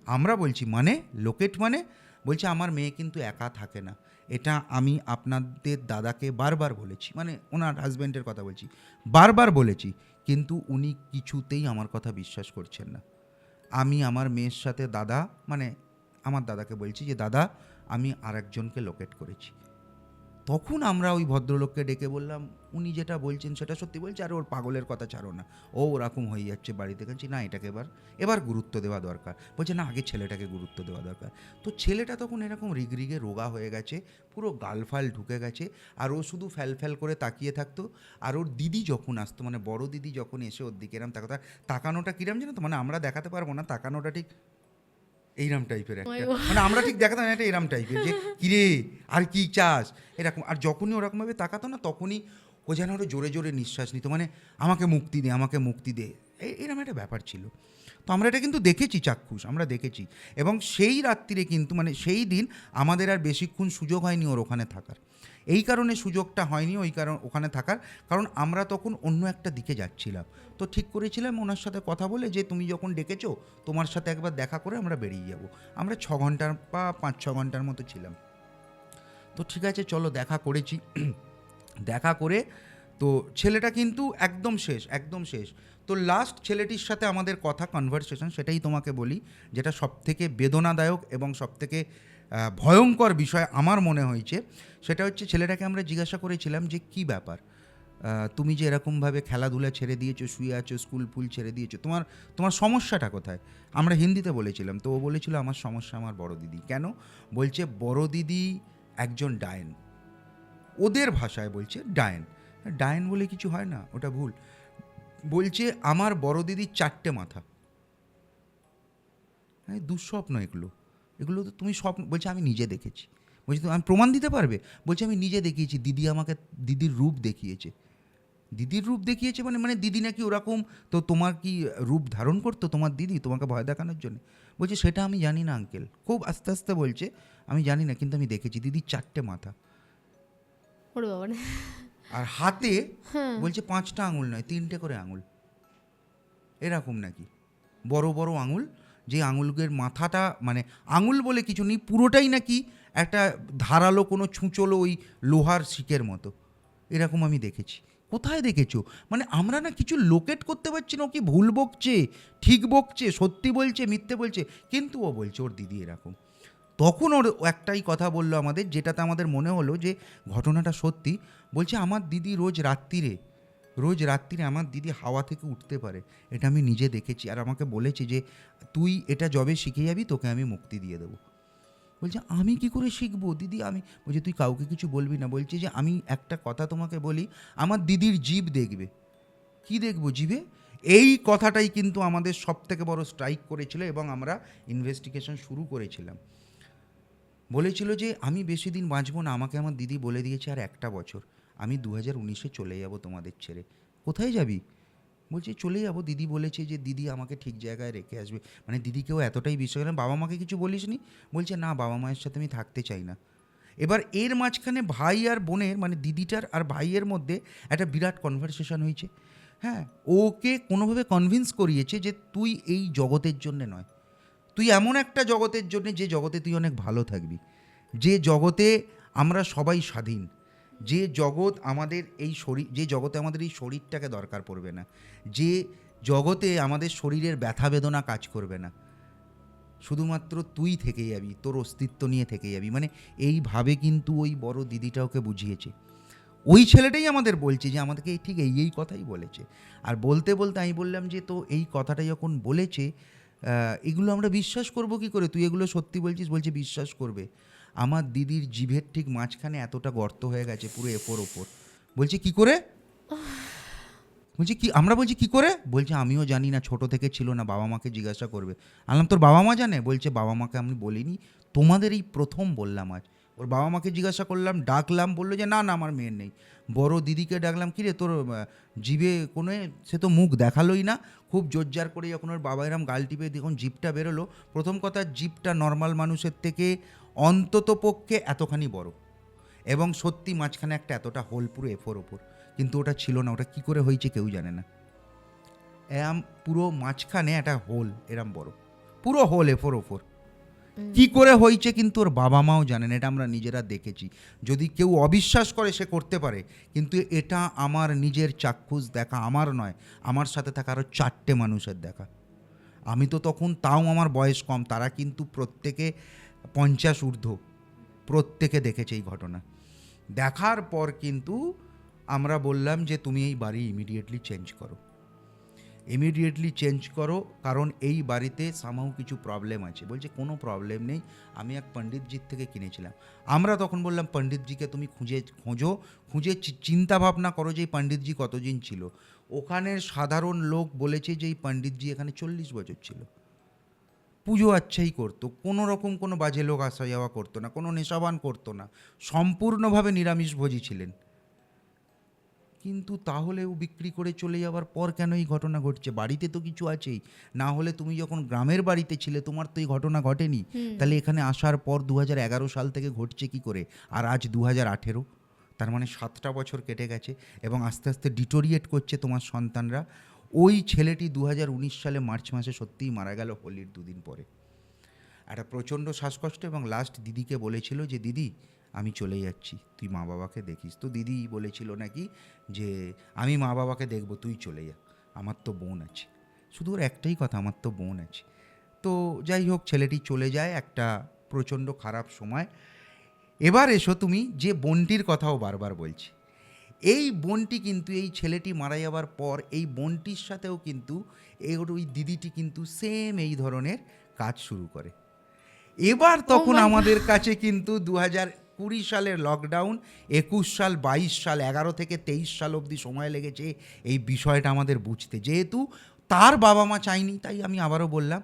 আমরা বলছি মানে লোকেট মানে? বলছে আমার মেয়ে কিন্তু একা থাকে না, এটা আমি আপনাদের দাদাকে বারবার বলেছি, মানে ওনার হাজব্যান্ডের কথা বলছি, বারবার বলেছি, কিন্তু উনি কিছুতেই আমার কথা বিশ্বাস করছেন না। আমি আমার মেয়ের সাথে দাদা, মানে আমার দাদাকে বলছি যে দাদা আমি আরেকজনকে লোকেট করেছি। তখন আমরা ওই ভদ্রলোককে ডেকে বললাম, উনি যেটা বলছেন সেটা সত্যি বলছে, আর ওর পাগলের কথা ছাড়ো না, ও ওরকম হয়ে যাচ্ছে বাড়িতে। কাছে না, এটাকে এবার গুরুত্ব দেওয়া দরকার। বলছে না, আগে ছেলেটাকে গুরুত্ব দেওয়া দরকার। তো ছেলেটা তখন এরকম রিগরিগে রোগা হয়ে গেছে, পুরো গালফাল ঢুকে গেছে, আর ও শুধু ফ্যাল করে তাকিয়ে থাকতো। আর ওর দিদি যখন আসতো, মানে বড় দিদি যখন এসে ওর দিকে এরম তাকানোটা কিরম জানো তো, মানে আমরা দেখাতে পারবো না, তাকানোটা ঠিক এইরম টাইপের একটা, মানে আমরা ঠিক দেখাতাম একটা এরম টাইপের, যে কিরে আর কি চাস এরকম। আর যখনই ওরকমভাবে তাকাতো না, তখনই ও যেন আরও জোরে জোরে নিঃশ্বাস নিত, মানে আমাকে মুক্তি দে, আমাকে মুক্তি দে, এরম একটা ব্যাপার ছিল। তো আমরা এটা কিন্তু দেখেছি, চাক্ষুষ আমরা দেখেছি। এবং সেই রাত্রিরে কিন্তু, মানে সেই দিন আমাদের আর বেশিক্ষণ সুযোগ হয়নি ওর ওখানে থাকার। এই কারণে সুযোগটা হয়নি ওই কারণ ওখানে থাকার, কারণ আমরা তখন অন্য একটা দিকে যাচ্ছিলাম। তো ঠিক করেছিলাম ওনার সাথে কথা বলে যে তুমি যখন ডেকেছো, তোমার সাথে একবার দেখা করে আমরা বেরিয়ে যাব। আমরা 6 ঘন্টার বা 5-6 ঘন্টার মতো ছিলাম। তো ঠিক আছে, চলো দেখা করেছি। দেখা করে তো ছেলেটা কিন্তু একদম শেষ, একদম শেষ। তো লাস্ট ছেলেটির সাথে আমাদের কথা, কনভারসেশন, সেটাই তোমাকে বলি, যেটা সবথেকে বেদনাদায়ক এবং সবথেকে ভয়ঙ্কর বিষয় আমার মনে হয়েছে। সেটা হচ্ছে, ছেলেটাকে আমরা জিজ্ঞাসা করেছিলাম যে কী ব্যাপার, তুমি যে এরকমভাবে খেলাধুলা ছেড়ে দিয়েছো, শুয়ে আছো, স্কুল ফুল ছেড়ে দিয়েছো, তোমার সমস্যাটা কোথায়? আমরা হিন্দিতে বলেছিলাম। তো ও বলেছিল আমার সমস্যা আমার বড় দিদি। কেন? বলছে বড় দিদি একজন ডায়েন, ওদের ভাষায় বলছে ডায়েন। ডায়েন বলে কিছু হয় না, ওটা ভুল। বলছে আমার বড় দিদির 4টে মাথা। হ্যাঁ, দুঃস্বপ্ন এগুলো, এগুলো তো তুমি স্বপ্ন। বলছে আমি নিজে দেখেছি। বলছি তো আমি প্রমাণ দিতে পারবে? বলছে আমি নিজে দেখিয়েছি, দিদি আমাকে দিদির রূপ দেখিয়েছে। দিদির রূপ দেখিয়েছে মানে মানে দিদি নাকি ওরকম, তো তোমার কি রূপ ধারণ করতো তোমার দিদি তোমাকে ভয় দেখানোর জন্য? বলছে সেটা আমি জানি না আঙ্কেল, খুব আস্তে আস্তে বলছে, আমি জানি না, কিন্তু আমি দেখেছি দিদির 4টে মাথা। ওরে বাবা রে। আর হাতে বলছে 5টা আঙুল নয়, 3টে করে আঙুল, এরকম নাকি বড় বড় আঙুল, যে আঙুলের মাথাটা, মানে আঙুল বলে কিছু নেই, পুরোটাই নাকি একটা ধারালো কোনো ছুঁচলো ওই লোহার শিকের মতো, এরকম আমি দেখেছি। কোথায় দেখেছো? মানে আমরা না কিছু লোকেট করতে পারছি না, ও কি ভুল বকছে, ঠিক বকছে, সত্যি বলছে, মিথ্যে বলছে, কিন্তু ও বলছে ওর দিদি এরকম। তখন ওর একটাই কথা বললো আমাদের, যেটাতে আমাদের মনে হলো যে ঘটনাটা সত্যি। বলছে আমার দিদি রোজ রাত্রিরে আমার দিদি হাওয়া থেকে উঠতে পারে, এটা আমি নিজে দেখেছি। আর আমাকে বলেছে যে তুই এটা যবে শিখে যাবি তোকে আমি মুক্তি দিয়ে দেবো। বলছে আমি কি করে শিখবো দিদি? আমি বলছি তুই কাউকে কিছু বলবি না। বলছে যে আমি একটা কথা তোমাকে বলি, আমার দিদির জিভ দেখবে। কি দেখবো জিভে? এই কথাটাই কিন্তু আমাদের সবথেকে বড় স্ট্রাইক করেছিল, এবং আমরা ইনভেস্টিগেশন শুরু করেছিলাম। বলেছিল যে আমি বেশি দিন বাঁচবো না, আমাকে আমার দিদি বলে দিয়েছে আর 1টা বছর, আমি 2019-এ চলে যাব তোমাদের ছেড়ে। কোথায় যাবি? বলছে চলে যাব, দিদি বলেছে যে দিদি আমাকে ঠিক জায়গায় রেখে আসবে। মানে দিদিকেও এতটাই বিশ্বাস করেন। বাবা মাকে কিছু বলিস নি? বলছে না, বাবা মায়ের সাথে আমি থাকতে চাই না। এবার এর মাঝখানে ভাই আর বোনের, মানে দিদিটার আর ভাইয়ের মধ্যে একটা বিরাট কনভারসেশন হয়েছে। হ্যাঁ, ওকে কোনোভাবে কনভিন্স করিয়েছে যে তুই এই জগতের জন্যে নয়, তুই এমন একটা জগতের জন্যে যে জগতে তুই অনেক ভালো থাকবি, যে জগতে আমরা সবাই স্বাধীন, যে জগৎ আমাদের এই শরীর, যে জগতে আমাদের এই শরীরটাকে দরকার পড়বে না, যে জগতে আমাদের শরীরের ব্যথা বেদনা কাজ করবে না, শুধুমাত্র তুই থেকে যাবি, তোর অস্তিত্ব নিয়ে থেকে যাবি। মানে এইভাবে কিন্তু ওই বড় দিদিটা ওকে বুঝিয়েছে। ওই ছেলেটাই আমাদের বলছে যে আমাদেরকে ঠিক এই কথাই বলেছে। আর বলতে বলতে আমি বললাম যে তো এই কথাটা যখন বলেছে, এগুলো আমরা বিশ্বাস করব কি করে? তুই এগুলো সত্যি বলছিস? বলছে বিশ্বাস করবে, আমার দিদির জিভের ঠিক মাঝখানে এতটা গর্ত হয়ে গেছে পুরো এপর ওপর। বলছে কি করে? বলছি কি, আমরা বলছি কি করে? বলছে আমিও জানি না, ছোট থেকে ছিল না, বাবা মাকে জিজ্ঞাসা করবে। আনলাম তোর বাবা মা জানে? বলছে বাবা মাকে আমি বলিনি, তোমাদের এই প্রথম বললাম আজ। ওর বাবা মাকে জিজ্ঞাসা করলাম, ডাকলাম, বললো যে না না আমার মেয়ের নেই। বড় দিদিকে ডাকলাম, কি রে তোর জিভে কোনো, সে তো মুখ দেখালোই না। খুব জোরজার করে যখন ওর বাবা এরম গাল টিপে যখন জিভটা বেরোলো, প্রথম কথা জিভটা নর্মাল মানুষের থেকে অন্তত পক্ষে এতখানি বড়, এবং সত্যি মাঝখানে একটা এতটা হোল পুরো এফোর ওপর, কিন্তু ওটা ছিল না। ওটা কি করে হয়েছে কেউ জানে না। এরম পুরো মাঝখানে একটা হোল, এরম বড় পুরো হোল এফোর ওপর, কি করে হয়েছে কিন্তু ওর বাবা মাও জানেন। এটা আমরা নিজেরা দেখেছি। যদি কেউ অবিশ্বাস করে সে করতে পারে, কিন্তু এটা আমার নিজের চাক্ষুষ দেখা, আমার নয়, আমার সাথে থাকা আরও 4টে মানুষের দেখা। আমি তো তখন, তাও আমার বয়স কম, তারা কিন্তু প্রত্যেকে 50 ঊর্ধ্ব, প্রত্যেকে দেখেছে এই ঘটনা। দেখার পর কিন্তু আমরা বললাম যে তুমি এই বাড়ি ইমিডিয়েটলি চেঞ্জ করো, কারণ এই বাড়িতে সামাও কিছু প্রবলেম আছে। বলছে কোনো প্রবলেম নেই, আমি এক পণ্ডিতজির থেকে কিনেছিলাম। আমরা তখন বললাম পণ্ডিতজিকে তুমি খুঁজে চিন্তা ভাবনা করো যে এই পণ্ডিতজি কতদিন ছিল। ওখানের সাধারণ লোক বলেছে যে এই পণ্ডিতজি এখানে 40 বছর ছিল, পুজো আচ্ছাই করতো, কোনো রকম কোনো বাজে লোক আসা যাওয়া করতো না, কোনো নেশাবান করতো না, সম্পূর্ণভাবে নিরামিষভোজী ছিলেন। কিন্তু তাহলেও বিক্রি করে চলে যাওয়ার পর কেন এই ঘটনা ঘটছে? বাড়িতে তো কিছু আছেই, না হলে তুমি যখন গ্রামের বাড়িতে ছিলে তোমার তো এই ঘটনা ঘটেনি। তাহলে এখানে আসার পর 2011 সাল থেকে ঘটছে কি করে? আর আজ 2018, তার মানে 7টা বছর কেটে গেছে এবং আস্তে আস্তে ডিটোরিয়েট করছে তোমার সন্তানরা। ওই ছেলেটি 2019 সালে মার্চ মাসে সত্যিই মারা গেল হোলির 2 দিন পরে। একটা প্রচণ্ড শ্বাসকষ্ট, এবং লাস্ট দিদিকে বলেছিল যে দিদি আমি চলে যাচ্ছি, তুই মা বাবাকে দেখিস। তো দিদি বলেছিল নাকি যে আমি মা বাবাকে দেখবো, তুই চলে যা, আমার তো বোন আছে। শুধু ওর একটাই কথা, আমার তো বোন আছে। তো যাই হোক, ছেলেটি চলে যায় একটা প্রচণ্ড খারাপ সময়। এবার এসো তুমি যে বোনটির কথাও বারবার বলছি, এই বোনটি কিন্তু এই ছেলেটি মারা যাওয়ার পর এই বোনটির সাথেও কিন্তু ওই দিদিটি কিন্তু সেম এই ধরনের কাজ শুরু করে। এবার তখন আমাদের কাছে কিন্তু 2020 সালের লকডাউন, 21 সাল, 22 সাল, 11 থেকে 23 সাল অবধি সময় লেগেছে এই বিষয়টা আমাদের বুঝতে। যেহেতু তার বাবা মা চায়নি, তাই আমি আবারও বললাম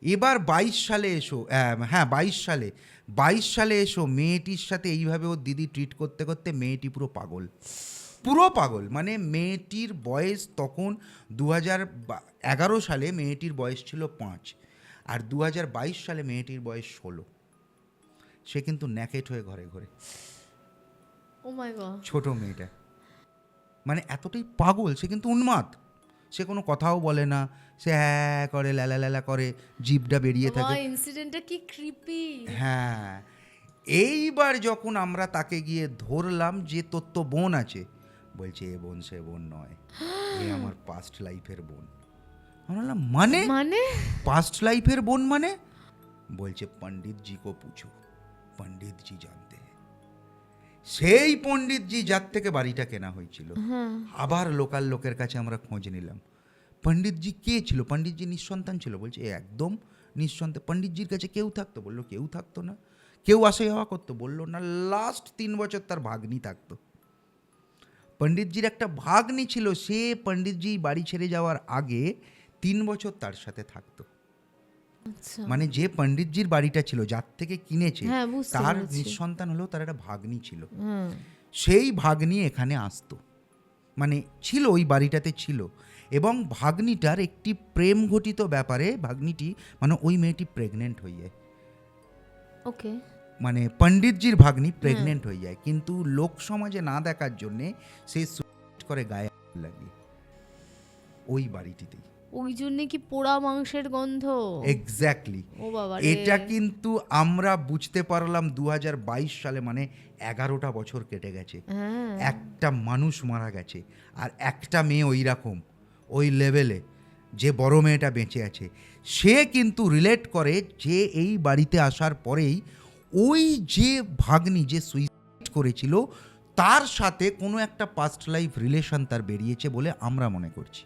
এবার 22 সালে এসো, হ্যাঁ 22 সালে এসো, মেয়েটির সাথে এইভাবে ওর দিদি ট্রিট করতে করতে মেয়েটি পুরো পাগল। মানে মেয়েটির বয়স তখন 2011 সালে মেয়েটির বয়স ছিল 5, আর 2022 সালে মেয়েটির বয়স 16। সে কিন্তু ন্যাকেট হয়ে ঘরে ঘরে, ও মাই গড, ছোট মেয়েটা মানে এতটাই পাগল। সে কিন্তু উন্মাদ, সে কোনো কথাও বলে না, সে হ্যাঁ করে, ল্যালা করে, জিভটা বেরিয়ে থাকে। ইনসিডেন্টটা কি ক্রিপি। হ্যাঁ, এইবার যখন আমরা তাকে গিয়ে ধরলাম যে তোর তো বোন আছে, বলছে এ বোন সে বোন নয়, এ আমার পাস্ট লাইফের বোন। আমরা বললাম মানে পাস্ট লাইফের বোন মানে? বলছে পণ্ডিতজি কো পুছো, পণ্ডিতজি জানতে হ্যাঁ। সেই পণ্ডিতজি যার থেকে বাড়িটা কেনা হয়েছিল। আবার লোকাল লোকের কাছে আমরা খোঁজ নিলাম, পণ্ডিতজি কে ছিল? পণ্ডিতজি নিঃসন্তান ছিল। বলছে একদম নিঃসন্তান। পণ্ডিতজির কাছে কেউ থাকতো? বললো কেউ থাকতো না। কেউ আসা যাওয়া করতো? বললো না। লাস্ট 3 বছর তার ভাগ্নি থাকতো। পণ্ডিতজির একটা ভাগ্নি ছিল, সে পণ্ডিতজি বাড়ি ছেড়ে যাওয়ার আগে 3 বছর তার সাথে থাকতো। মানে যে পণ্ডিতজির বাড়িটা ছিল, যার থেকে কিনেছে, তার নিঃসন্তান হলেও তার একটা ভাগ্নি ছিল। সেই ভাগ্নি এখানে আসতো, মানে ছিল ওই বাড়িটাতে ছিল। এবং ভাগ্নিটার একটি প্রেম ঘটিত ব্যাপারে ভাগ্নিটি, মানে ওই মেয়েটি প্রেগনেন্ট হয়ে যায়। ওকে, মানে পণ্ডিতজির ভাগ্নি প্রেগনেন্ট হয়ে যায়, কিন্তু লোক সমাজে না দেখার জন্যে সে সুইসাইড করে গায়ে লাগিয়ে ওই বাড়িটিতেই। ওই জন্য কি পোড়া মাংসের গন্ধ? এক্স্যাক্টলি। ও বাবা, এটা কিন্তু আমরা বুঝতে পারলাম 2022 সালে, মানে 11টা বছর কেটে গেছে, একটা মানুষ মারা গেছে, আর একটা মেয়ে ওই রকম ওই লেভেলে, যে বড় মেয়েটা বেঁচে আছে, সে কিন্তু রিলেট করে যে এই বাড়িতে আসার পরেই ওই যে ভাগ্নি যে সুইসাইড করেছিল তার সাথে কোনো একটা পাস্ট লাইফ রিলেশন তার বেরিয়েছে বলে আমরা মনে করছি।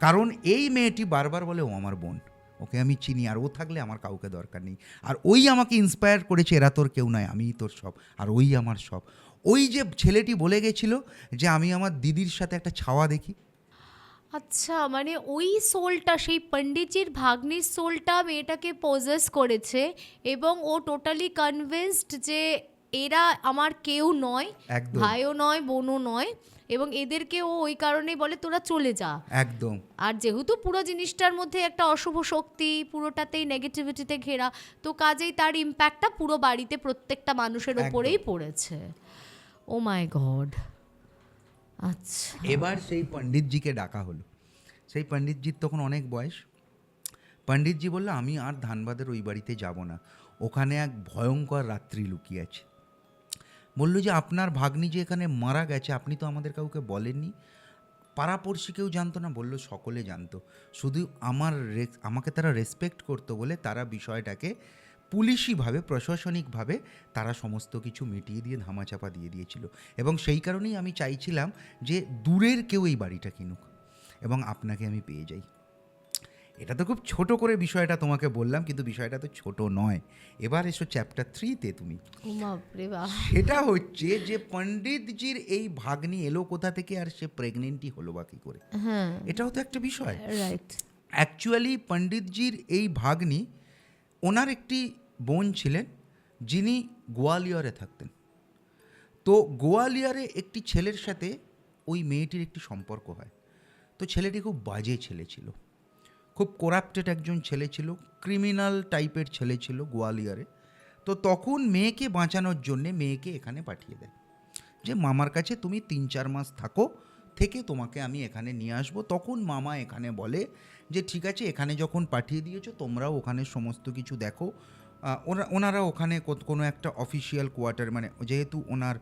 কারণ এই মেয়েটি বারবার বলে ও আমার বোন, ওকে আমি চিনি, আর ও থাকলে আমার কাউকে দরকার নেই, আর ওই আমাকে ইন্সপায়ার করেছে, এরা তোর কেউ নয়, আমিই তোর সব, আর ওই আমার সব। ওই যে ছেলেটি বলে গেছিল যে আমি আমার দিদির সাথে একটা ছাওয়া দেখি। আচ্ছা, মানে ওই সোলটা, সেই পণ্ডিতজির ভাগ্নির সোলটা মেয়েটাকে পজেস করেছে, এবং ও টোটালি কনভিন্সড যে এরা আমার কেউ নয়, ভাইও নয়, বোনও নয়, এবং এদেরকে ও ওই কারণেই বলে তোরা চলে যা। একদম। আর যেহেতু পুরো জিনিসটার মধ্যে একটা অশুভ শক্তি, পুরোটাতেই নেগেটিভিটিতে ঘেরা, তো কাজেই তার ইম্প্যাক্টটা পুরো বাড়িতে প্রত্যেকটা মানুষের ওপরেই পড়েছে। ও মাই গড। আচ্ছা, এবার সেই পণ্ডিতজিকে ডাকা হলো। সেই পণ্ডিতজির তখন অনেক বয়স। পণ্ডিতজি বললো আমি আর ধানবাদের ওই বাড়িতে যাব না, ওখানে এক ভয়ঙ্কর রাত্রি লুকিয়ে আছে। বললো যে আপনার ভাগ্নি যে এখানে মারা গেছে আপনি তো আমাদের কাউকে বলেননি, পাড়াপড়শি কেউ জানতো না? বললো সকলে জানতো, শুধু আমাকে তারা রেসপেক্ট করতো বলে তারা বিষয়টাকে পুলিশিভাবে প্রশাসনিকভাবে তারা সমস্ত কিছু মিটিয়ে দিয়ে ধামাচাপা দিয়ে দিয়েছিল। এবং সেই কারণেই আমি চাইছিলাম যে দূরের কেউ এই বাড়িটা কিনুক এবং আপনাকে আমি পেয়ে যাই। এটা তো খুব ছোট করে বিষয়টা তোমাকে বললাম, কিন্তু বিষয়টা তো ছোট নয়। এবার এসো চ্যাপ্টার 3-তে তুমি। ও বাপরে বাপ। সেটা হচ্ছে যে পণ্ডিতজির এই ভাগ্নি এলো কোথা থেকে, আর সে প্রেগনেন্টই হলো বা কী করে। হ্যাঁ, এটাও তো একটা বিষয়। রাইট। অ্যাকচুয়ালি পণ্ডিতজির এই ভাগ্নি, ওনার একটি বোন ছিলেন যিনি গোয়ালিয়রে থাকতেন। তো গোয়ালিয়রে একটি ছেলের সাথে ওই মেয়েটির একটি সম্পর্ক হয়। তো ছেলেটি খুব বাজে ছেলে ছিল, খুব করাপ্টেড একজন ছেলে ছিল, ক্রিমিনাল টাইপের ছেলে ছিল গোয়ালিয়রে। তো তখন মেয়েকে বাঁচানোর জন্যে মেয়েকে এখানে পাঠিয়ে দেয় যে মামার কাছে তুমি 3-4 মাস থাকো, থেকে তোমাকে আমি এখানে নিয়ে আসবো। তখন মামা এখানে বলে যে ঠিক আছে, এখানে যখন পাঠিয়ে দিয়েছো তোমরাও ওখানে সমস্ত কিছু দেখো। ওনারা ওখানে কোনো একটা অফিসিয়াল কোয়ার্টার, মানে যেহেতু ওনার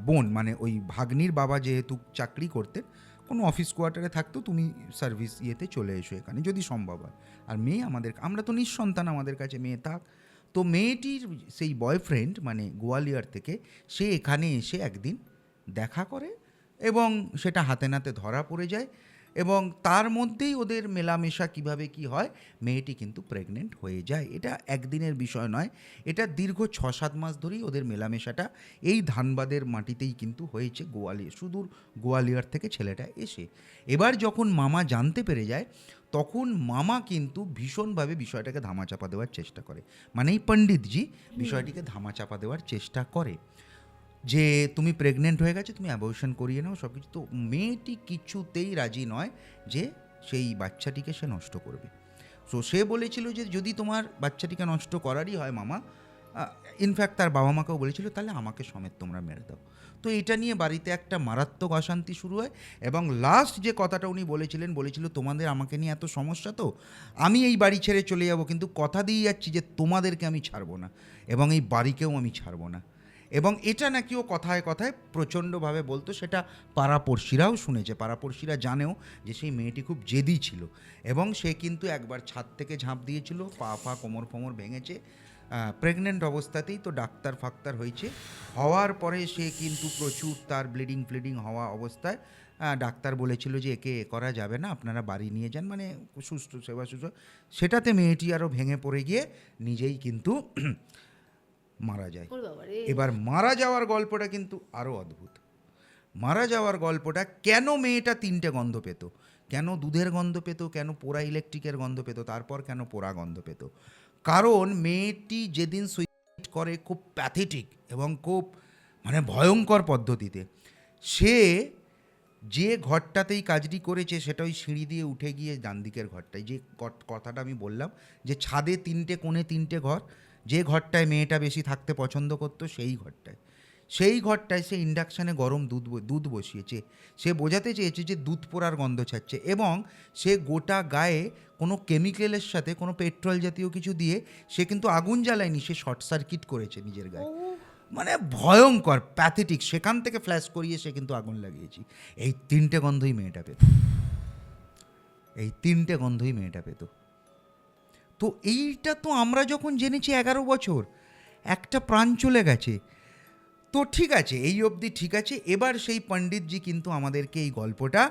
বোন মানে ওই ভাগ্নির বাবা যেহেতু চাকরি করতেন, কোনো অফিস কোয়ার্টারে থাকতো, তুমি সার্ভিস ইয়েতে চলে এসো এখানে যদি সম্ভব হয়। আর মেয়ে আমরা তো নিঃসন্তান, আমাদের কাছে মেয়ে থাক। তো মেয়েটির সেই বয়ফ্রেন্ড মানে গোয়ালিয়র থেকে সে এখানে এসে একদিন দেখা করে এবং সেটা হাতে নাতে ধরা পড়ে যায়, এবং তার মধ্যেই ওদের মেলামেশা কিভাবে কি হয়, মেয়েটি কিন্তু প্রেগনেন্ট হয়ে যায়। এটা একদিনের বিষয় নয়, এটা দীর্ঘ 6-7 মাস ধরেই ওদের মেলামেশাটা এই ধানবাদের মাটিতেই কিন্তু হয়েছে, সুদূর গোয়ালিয়র থেকে ছেলেটা এসে। এবার যখন মামা জানতে পেরে যায়, তখন মামা কিন্তু ভীষণভাবে বিষয়টাকে ধামাচাপা দেওয়ার চেষ্টা করে। মানে এই পণ্ডিতজি বিষয়টিকে ধামাচাপা দেওয়ার চেষ্টা করে যে তুমি প্রেগনেন্ট হয়ে গেছে, তুমি অ্যাবর্শন করিয়ে নাও সব কিছু। তো মেয়েটি কিছুতেই রাজি নয় যে সেই বাচ্চাটিকে সে নষ্ট করবে। সো সে বলেছিল যে যদি তোমার বাচ্চাটিকে নষ্ট করারই হয় মামা, ইনফ্যাক্ট তার বাবা মাকেও বলেছিল তাহলে আমাকে সমেত তোমরা মেরে দাও। তো এটা নিয়ে বাড়িতে একটা মারাত্মক অশান্তি শুরু হয়, এবং লাস্ট যে কথাটা উনি বলেছিল তোমাদের আমাকে নিয়ে এত সমস্যা, তো আমি এই বাড়ি ছেড়ে চলে যাব, কিন্তু কথা দিয়ে যাচ্ছি যে তোমাদেরকে আমি ছাড়বো না এবং এই বাড়িকেও আমি ছাড়বো না। এবং এটা নাকি ও কথায় কথায় প্রচণ্ডভাবে বলতো, সেটা পাড়াপড়শিরাও শুনেছে, পাড়াপড়শিরা জানেও যে সেই মেয়েটি খুব জেদি ছিল, এবং সে কিন্তু একবার ছাদ থেকে ঝাঁপ দিয়েছিল, পা কোমর ফোমর ভেঙেছে প্রেগনেন্ট অবস্থাতেই। তো ডাক্তার ফাক্তার হয়েছে, হওয়ার পরে সে কিন্তু প্রচুর তার ব্লিডিং হওয়া অবস্থায় ডাক্তার বলেছিল যে একে করা যাবে না, আপনারা বাড়ি নিয়ে যান, মানে সুস্থ সেবা সুস্থ। সেটাতে মেয়েটি আরও ভেঙে পড়ে গিয়ে নিজেই কিন্তু মারা যায়। ওর বাবারে। এবার মারা যাওয়ার গল্পটা কিন্তু আরও অদ্ভুত। মারা যাওয়ার গল্পটা, কেন মেয়েটা 3টে গন্ধ পেত, কেন দুধের গন্ধ পেত, কেন পোড়া ইলেকট্রিকের গন্ধ পেত, তারপর কেন পোড়া গন্ধ পেত, কারণ মেয়েটি যেদিন সুইসাইড করে খুব প্যাথেটিক এবং খুব মানে ভয়ঙ্কর পদ্ধতিতে, সে যে ঘরটাতেই কাজটি করেছে সেটা ওই সিঁড়ি দিয়ে উঠে গিয়ে ডান দিকের ঘরটায়, যে কথাটা আমি বললাম যে ছাদে 3টে কোণে 3টে ঘর, যে ঘরটায় মেয়েটা বেশি থাকতে পছন্দ করতো সেই ঘরটায় সে ইন্ডাকশানে গরম দুধ বসিয়েছে। সে বোঝাতে চেয়েছে যে দুধ পোড়ার গন্ধ ছাড়ছে, এবং সে গোটা গায়ে কোনো কেমিক্যালের সাথে কোনো পেট্রোল জাতীয় কিছু দিয়ে সে কিন্তু আগুন জ্বালায়নি, সে শর্ট সার্কিট করেছে নিজের গায়ে। মানে ভয়ঙ্কর প্যাথেটিক, সেখান থেকে ফ্ল্যাশ করিয়ে সে কিন্তু আগুন লাগিয়েছি। এই 3টে গন্ধই মেয়েটা পেত, এই 3টে গন্ধই মেয়েটা পেত। তো এইটা তো আমরা যখন জেনেছি 11 বছর, একটা প্রাণ চলে গেছে। তো ঠিক আছে, এই অবধি ঠিক আছে। এবার সেই পণ্ডিতজি কিন্তু আমাদেরকে এই গল্পটা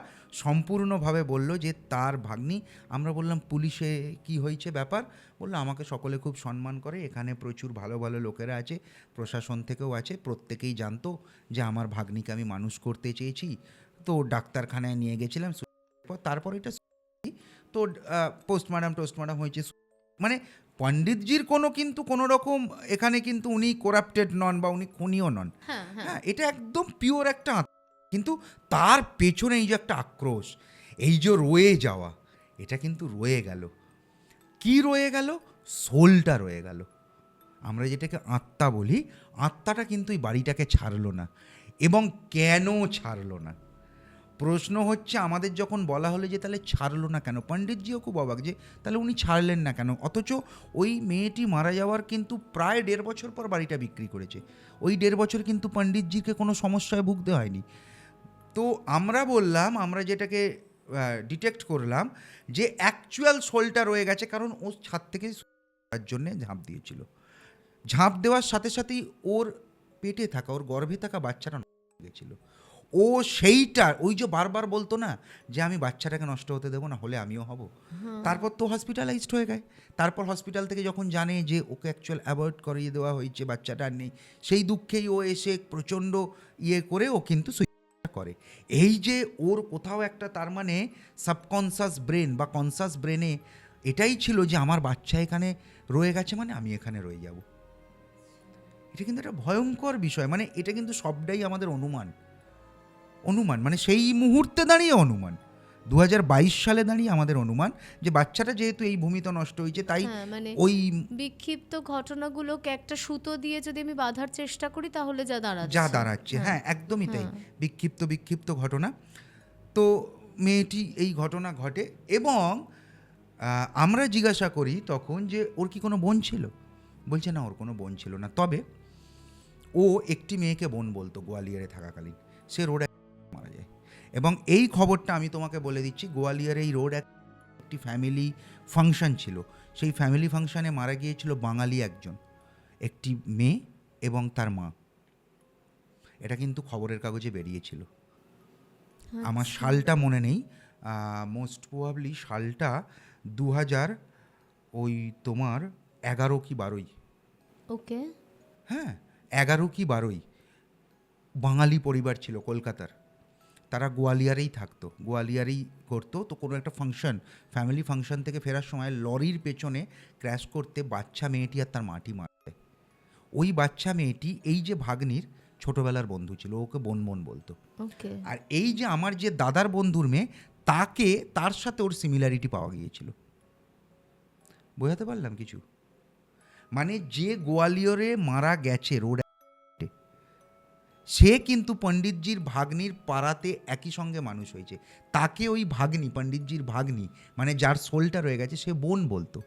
সম্পূর্ণভাবে বলল যে তার ভাগ্নি, আমরা বললাম পুলিশে কি হয়েছে ব্যাপার, বললো আমাকে সকলে খুব সম্মান করে, এখানে প্রচুর ভালো ভালো লোকেরা আছে, প্রশাসন থেকেও আছে, প্রত্যেকেই জানতো যে আমার ভাগ্নিকে আমি মানুষ করতে চেয়েছি। তো ডাক্তারখানায় নিয়ে গেছিলাম, তারপর এটা তো পোস্টমার্টম হয়েছে। মানে পণ্ডিতজির কোনো রকম এখানে কিন্তু উনি করাপ্টেড নন বা উনি খুনিও নন। হ্যাঁ, এটা একদম পিওর একটা কিন্তু তার পেছনে এই যে একটা আক্রোশ, এই যে রয়ে যাওয়া, এটা কিন্তু রয়ে গেল। কি রয়ে গেল? সোলটা রয়ে গেল। আমরা যেটাকে আত্মা বলি, আত্মাটা কিন্তু এই বাড়িটাকে ছাড়লো না। এবং কেন ছাড়লো না? প্রশ্ন হচ্ছে, আমাদের যখন বলা হলো যে তাহলে ছাড়লো না কেন, পণ্ডিতজিও খুব অবাক যে তাহলে উনি ছাড়লেন না কেন, অথচ ওই মেয়েটি মারা যাওয়ার কিন্তু প্রায় 1.5 বছর পর বাড়িটা বিক্রি করেছে। ওই 1.5 বছর কিন্তু পণ্ডিতজিকে কোনো সমস্যায় ভুগতে হয়নি। তো আমরা বললাম, আমরা যেটাকে ডিটেক্ট করলাম যে অ্যাকচুয়াল সোলটা রয়ে গেছে, কারণ ও ছাদ থেকে তার জন্যে ঝাঁপ দিয়েছিল। ঝাঁপ দেওয়ার সাথে সাথেই ওর পেটে থাকা, ওর গর্ভে থাকা বাচ্চাটা নষ্ট হয়ে গেছিল। ও সেইটা, ওই যে বারবার বলতো না যে আমি বাচ্চাটাকে নষ্ট হতে দেবো না, হলে আমিও হব। তারপর তো হসপিটালাইজড হয়ে গেছে। তারপর হসপিটাল থেকে যখন জানে যে ওকে অ্যাকচুয়াল অ্যাভয়েড করিয়ে দেওয়া হয়েছে, বাচ্চাটা আর নেই, সেই দুঃখেই ও এসে প্রচণ্ড ইয়ে করে ও কিন্তু সুইসাইড করে। এই যে ওর কোথাও একটা, তার মানে সাবকনসাস ব্রেন বা কনসাস ব্রেনে এটাই ছিল যে আমার বাচ্চা এখানে রয়ে গেছে, মানে আমি এখানে রয়ে যাব। এটা কিন্তু একটা ভয়ঙ্কর বিষয়। মানে এটা কিন্তু সবটাই আমাদের অনুমান, মানে সেই মুহূর্তে দাঁড়িয়ে অনুমান, 2022 সালে দাঁড়িয়ে আমাদের অনুমান যে বাচ্চাটা যেহেতু এই ভূমিতে নষ্ট হয়েছে, তাই হ্যাঁ, মানে ওই বিক্ষিপ্ত ঘটনাগুলোকে একটা সুতো দিয়ে যদি আমি বাঁধার চেষ্টা করি তাহলে যা দাঁড়াচ্ছে, হ্যাঁ একদমই তাই, বিক্ষিপ্ত ঘটনা। তো মেয়েটি এই ঘটনা ঘটে এবং আমরা জিজ্ঞাসা করি তখন যে ওর কি কোনো বোন ছিল? বলছে না, ওর কোনো বোন ছিল না, তবে ও একটি মেয়েকে বোন বলতো গোয়ালিয়রে থাকাকালীন। সে রোড মারা যায়। এবং এই খবরটা আমি তোমাকে বলে দিচ্ছি, গোয়ালিয়রে এই রোড একটি ফ্যামিলি ফাংশন ছিল, সেই ফ্যামিলি ফাংশনে মারা গিয়েছিল বাঙালি একজন, একটি মেয়ে এবং তার মা। এটা কিন্তু খবরের কাগজে বেরিয়েছিল। আমার সালটা মনে নেই, মোস্ট প্রবাবলি সালটা 2000 ওই তোমার 11 কি 12। ওকে, হ্যাঁ 11 কি 12। বাঙালি পরিবার ছিল কলকাতার, তারা গোয়ালিয়ারেই থাকতো, গোয়ালিয়ারেই করতো। তো কোনো একটা ফাংশন, ফ্যামিলি ফাংশন থেকে ফেরার সময় লরির পেছনে ক্র্যাশ করতে বাচ্চা মেয়েটি আর তার মাটি মারতে। ওই বাচ্চা মেয়েটি এই যে ভাগ্নির ছোটোবেলার বন্ধু ছিল, ওকে বোন বলতো। ওকে, আর এই যে আমার যে দাদার বন্ধুর মেয়ে, তাকে, তার সাথে ওর সিমিলারিটি পাওয়া গিয়েছিল। বোঝাতে পারলাম কিছু? মানে যে গোয়ালিয়রে মারা গেছে রোড, সে কিন্তু পণ্ডিতজির ভাগ্নির পাড়াতে একই সঙ্গে মানুষ হয়েছে। তাকে ওই ভাগ্নি, পণ্ডিতজির ভাগ্নি, মানে যার সোলটা রয়ে গেছে, সে বোন বলতো।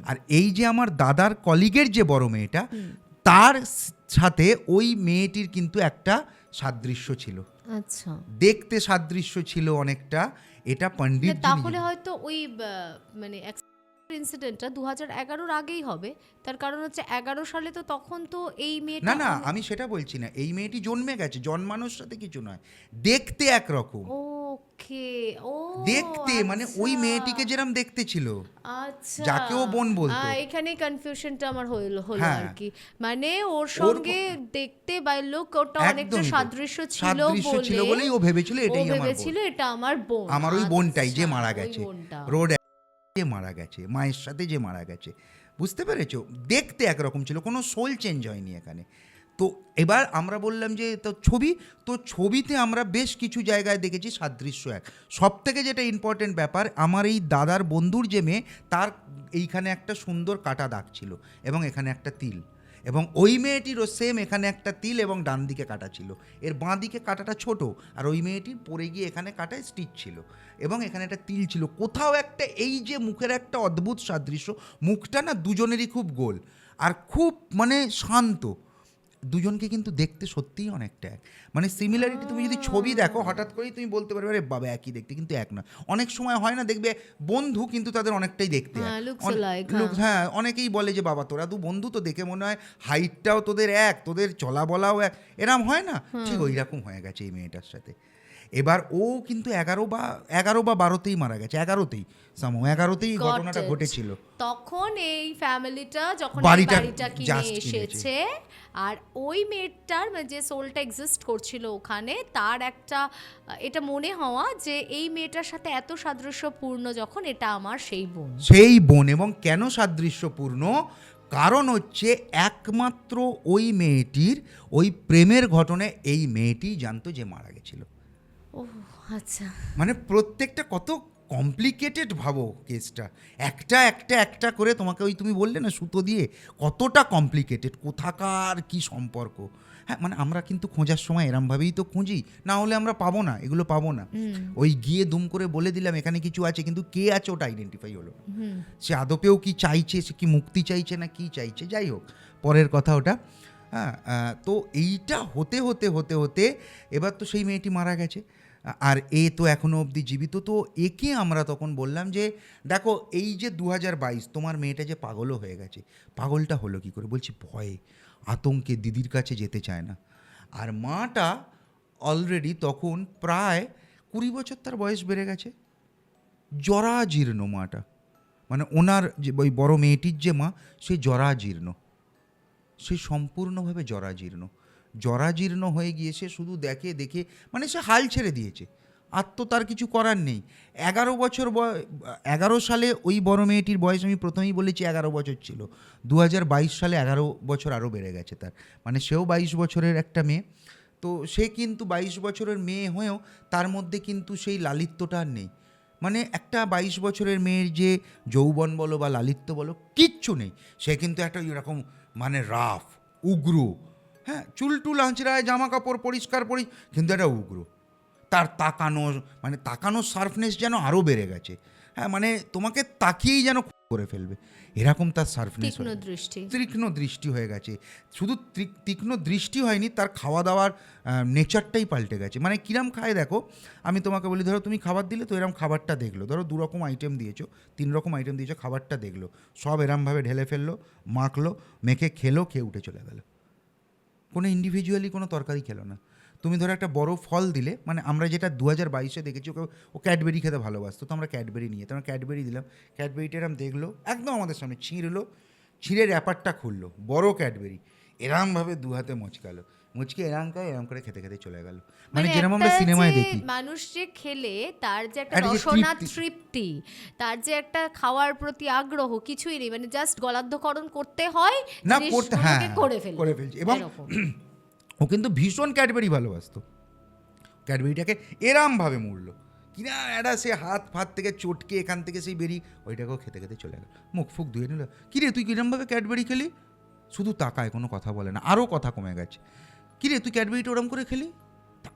আর এই যে আমার দাদার কলিগের যে বড় মেয়েটা, তার সাথে ওই মেয়েটির কিন্তু একটা সাদৃশ্য ছিল, আচ্ছা, দেখতে সাদৃশ্য ছিল অনেকটা। এটা পণ্ডিত তাহলে হয়তো ওই মানে ইনসিডেন্টটা 2011-র আগেই হবে। তার কারণ হচ্ছে 11 সালে তো তখন তো এই মেয়েটা, না আমি সেটা বলছি না, এই মেয়েটি জন্মে গেছে, জন্মানোর সাথে কিছু নয়, দেখতে একরকম। ওকে, ও দেখতে মানে ওই মেয়েটিকে যেরকম দেখতে ছিল, আচ্ছা, যাকে ও বোন বলতো। এখানেই কনফিউশনটা আমার হলো হ্যাঁ। আর কি। মানে ওর সঙ্গে দেখতে বা লোকটা অনেকটা সাদৃশ্য ছিল বলেই ও ভেবেছিল এটাই আমার বোন, ভেবেছিল এটা আমার বোন, আমার ওই বোনটাই যে মারা আচ্ছা, গেছে, ওই বোনটা। রোড যে মারা গেছে, মায়ের সাথে যে মারা গেছে। বুঝতে পেরেছো? দেখতে একরকম ছিল, কোনো সোল চেঞ্জ হয়নি এখানে। তো এবার আমরা বললাম যে তো ছবিতে আমরা বেশ কিছু জায়গায় দেখেছি সাদৃশ্য এক। সব থেকে যেটা ইম্পর্টেন্ট ব্যাপার, আমার এই দাদার বন্ধুর যে মেয়ে, তার এইখানে একটা সুন্দর কাটা দাগ ছিল এবং এখানে একটা তিল, এবং ওই মেয়েটিরও সেম এখানে একটা তিল এবং ডান দিকে কাটা ছিল। এর বাঁ দিকে কাটাটা ছোট, আর ওই মেয়েটির পড়ে গিয়ে এখানে কাটায় স্টিচ ছিল এবং এখানে একটা তিল ছিল কোথাও একটা। এই যে মুখের একটা অদ্ভুত সাদৃশ্য, মুখটা না দুজনেরই খুব গোল আর খুব মানে শান্ত, দুজনকে কিন্তু দেখতে সত্যিই অনেকটা এক। মানে সিমিলারিটি তুমি যদি ছবি দেখো হঠাৎ করেই তুমি বলতে পারবে আরে বাবা একই দেখতে, কিন্তু এক না। অনেক সময় হয় না, দেখবে বন্ধু কিন্তু তাদের অনেকটাই দেখতে হ্যাঁ, অনেকেই বলে যে বাবা তোরা দু বন্ধু তো দেখে মনে হয় হাইটটাও তোদের এক, তোদের চলা বলাও এক, এরম হয় না? ঠিক ওই রকম হয়ে গেছে এই মেয়েটার সাথে। এবার ও কিন্তু 11 বা 12তেই মারা গেছে, 11তেই ঘটনাটা ঘটেছিল। তখন এই ফ্যামিলিটা যখন বাড়িটা কিনে এসেছে, আর ওই মেয়েটার যে সোলটা এক্সিস্ট করছিল ওখানে, তার একটা এটা মনে হওয়া যে এই মেয়েটার সাথে এত সাদৃশ্যপূর্ণ যখন, এটা আমার সেই বোন। এবং কেন সাদৃশ্যপূর্ণ? কারণ হচ্ছে একমাত্র ওই মেয়েটির ওই প্রেমের ঘটনায় এই মেয়েটি জানতো যে মারা গেছিল। ও আচ্ছা, মানে প্রত্যেকটা কত কমপ্লিকেটেড ভাবো কেসটা, একটা করে তোমাকে, ওই তুমি বললে না সুতো দিয়ে, কতটা কমপ্লিকেটেড, কোথাকার কি সম্পর্ক। হ্যাঁ, মানে আমরা কিন্তু খোঁজার সময় এরমভাবেই তো খুঁজি, না হলে আমরা পাবো না, এগুলো পাবো না। ওই গিয়ে দুম করে বলে দিলাম এখানে কিছু আছে, কিন্তু কে আছে ওটা আইডেন্টিফাই হলো। সে আদপেও কি চাইছে, সে কি মুক্তি চাইছে না কি চাইছে, যাই হোক পরের কথা ওটা। হ্যাঁ, তো এইটা হতে হতে এবার তো সেই মেয়েটি মারা গেছে। আর এ তো এখনও অবধি জীবিত। তো একে আমরা তখন বললাম যে দেখো এই যে 2022 তোমার মেয়েটা যে পাগলও হয়ে গেছে, পাগলটা হলো কী করে? বলছি ভয়ে আতঙ্কে দিদির কাছে যেতে চায় না। আর মাটা অলরেডি তখন প্রায় 20 বছর তার বয়স বেড়ে গেছে, জরাজীর্ণ মাটা, মানে ওনার যে ওই বড় মেয়েটির যে মা, সে জরাজীর্ণ, সে সম্পূর্ণভাবে জরাজীর্ণ হয়ে গিয়ে সে শুধু দেখে দেখে মানে সে হাল ছেড়ে দিয়েছে, আর তো তার কিছু করার নেই। 11 সালে ওই বড় মেয়েটির বয়স আমি প্রথমেই বলেছি 11 বছর ছিল, 2022 সালে 11 বছর আরও বেড়ে গেছে তার, মানে সেও 22 বছরের একটা মেয়ে। তো সে কিন্তু 22 বছরের মেয়ে হয়েও তার মধ্যে কিন্তু সেই লালিত্যটা আর নেই। মানে একটা 22 বছরের মেয়ের যে যৌবন বলো বা লালিত্য বলো কিচ্ছু নেই, সে কিন্তু একটা এরকম মানে রাফ উগ্র, হ্যাঁ, চুলটুল আঁচড়ায়, জামা কাপড় পরিষ্কার কিন্তু একটা উগ্র। তার তাকানোর শার্পনেস যেন আরও বেড়ে গেছে, হ্যাঁ, মানে তোমাকে তাকিয়েই যেন করে ফেলবে এরকম তার শার্পনেস, তীক্ষ্ণ দৃষ্টি হয়ে গেছে। শুধু তীক্ষ্ণ দৃষ্টি হয়নি, তার খাওয়া দাওয়ার নেচারটাই পাল্টে গেছে। মানে কিরম খায় দেখো, আমি তোমাকে বলি, ধরো তুমি খাবার দিলে তো এরম খাবারটা দেখলো, ধরো 2 রকম আইটেম দিয়েছো, 3 রকম আইটেম দিয়েছো, খাবারটা দেখলো, সব এরমভাবে ঢেলে ফেললো, মাখলো, মেখে খেলো, খেয়ে উঠে চলে গেল, কোনো ইন্ডিভিজুয়ালি কোনো তরকারি খেলো না। তুমি ধরো একটা বড় ফল দিলে, মানে আমরা যেটা 2022-এ দেখেছি, ও ক্যাডবেরি খেতে ভালোবাসতো, তো আমরা ক্যাডবেরি নিয়ে তো আমরা ক্যাডবেরি দিলাম, ক্যাডবেরিটা এরম দেখলো, একদম আমাদের সামনে ছিঁড়ে র্যাপারটা খুললো, বড় ক্যাডবেরি, এরমভাবে 2 হাতে মুচকে এরম করে খেতে খেতে চলে গেল, মানে যেরকম আমরা সিনেমায় দেখি। মানুষ যে খেলে তার যে একটা রসনা তৃপ্তি, তার যে একটা খাওয়ার প্রতি আগ্রহ কিছুই নেই, মানে জাস্ট গলাধ্যকরণ করতে হয় না, করতে, হ্যাঁ, করে ফেলছে। এবং ও কিন্তু ভীষণ ক্যাডবেরি ভালোবাসতো, ক্যাডবেরিটাকে এরমভাবে মুড়লো কিনা একটা, সে হাত ফাত থেকে চটকে এখান থেকে সেই বেরি ওইটাকেও খেতে খেতে চলে গেল, মুখ ফুক ধুয়ে নিল। কিরে তুই কিরমভাবে ক্যাডবেরি খেলি? শুধু তাকায়, কোনো কথা বলে না, আরও কথা কমে গেছে। কিরে তুই ক্যাডবেরিটা ওরম করে খেলি?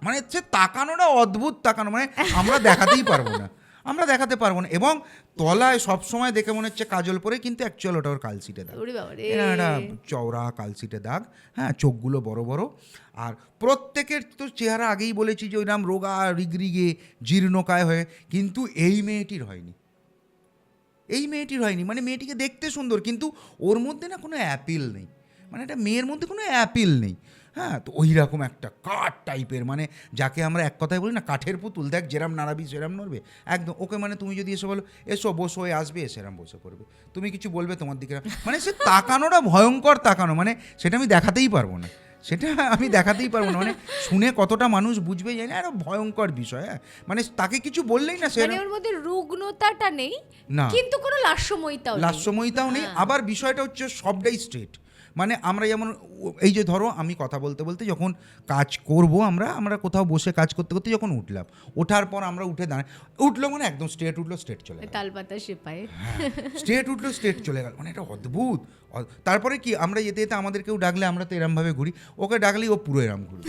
মানে সে তাকানোটা অদ্ভুত তাকানো, মানে আমরা দেখাতে পারবো না। এবং তলায় সবসময় দেখে মনে হচ্ছে কাজল পরে, কিন্তু অ্যাকচুয়াল ওটা ওর কালসিটে দাগ, একটা চওড়া কালসিটে দাগ, হ্যাঁ, চোখগুলো বড় বড়। আর প্রত্যেকের তো চেহারা আগেই বলেছি যে ওইরকম রোগা রিগরিগে জীর্ণকায় হয়ে, কিন্তু এই মেয়েটির হয়নি, মানে মেয়েটিকে দেখতে সুন্দর, কিন্তু ওর মধ্যে না কোনো অ্যাপিল নেই, মানে একটা মেয়ের মধ্যে কোনো অ্যাপিল নেই, হ্যাঁ। তো ওই রকম একটা কাঠ টাইপের, মানে যাকে আমরা এক কথায় বলি না, কাঠের পুতুল, দেখ যেরাম নাড়াবি সেরাম নড়বে একদম, ওকে মানে তুমি যদি এসে বলো এসো বসো, হয়ে আসবে, সেরাম বসে পড়বে, তুমি কিছু বলবে তোমার দিকে, মানে সে তাকানোটা ভয়ঙ্কর তাকানো, মানে সেটা আমি দেখাতেই পারবো না, মানে শুনে কতটা মানুষ বুঝবে জানি না, আরো ভয়ঙ্কর বিষয়, হ্যাঁ, মানে তাকে কিছু বললেই না, মানে ওর মধ্যে রুগ্নতাটা নেই না, কিন্তু কোনো লাস্যময়িতাও নেই। আবার বিষয়টা হচ্ছে সবটাই স্ট্রেট, মানে আমরা যেমন এই যে ধরো আমি কথা বলতে বলতে যখন কাজ করব, আমরা কোথাও বসে কাজ করতে করতে যখন ওঠার পর আমরা উঠে উঠলো, মানে একদম স্ট্রেট উঠলো, স্ট্রেট চলে গেল, তালপাতা সেপায়, স্ট্রেট উঠলো, স্ট্রেট চলে গেল, মানে এটা অদ্ভুত। তারপরে কি, আমরা যেতে যেতে আমাদের কেউ ডাকলে আমরা তো এরমভাবে ঘুরি, ওকে ডাকলেই ও পুরো এরম ঘুরি,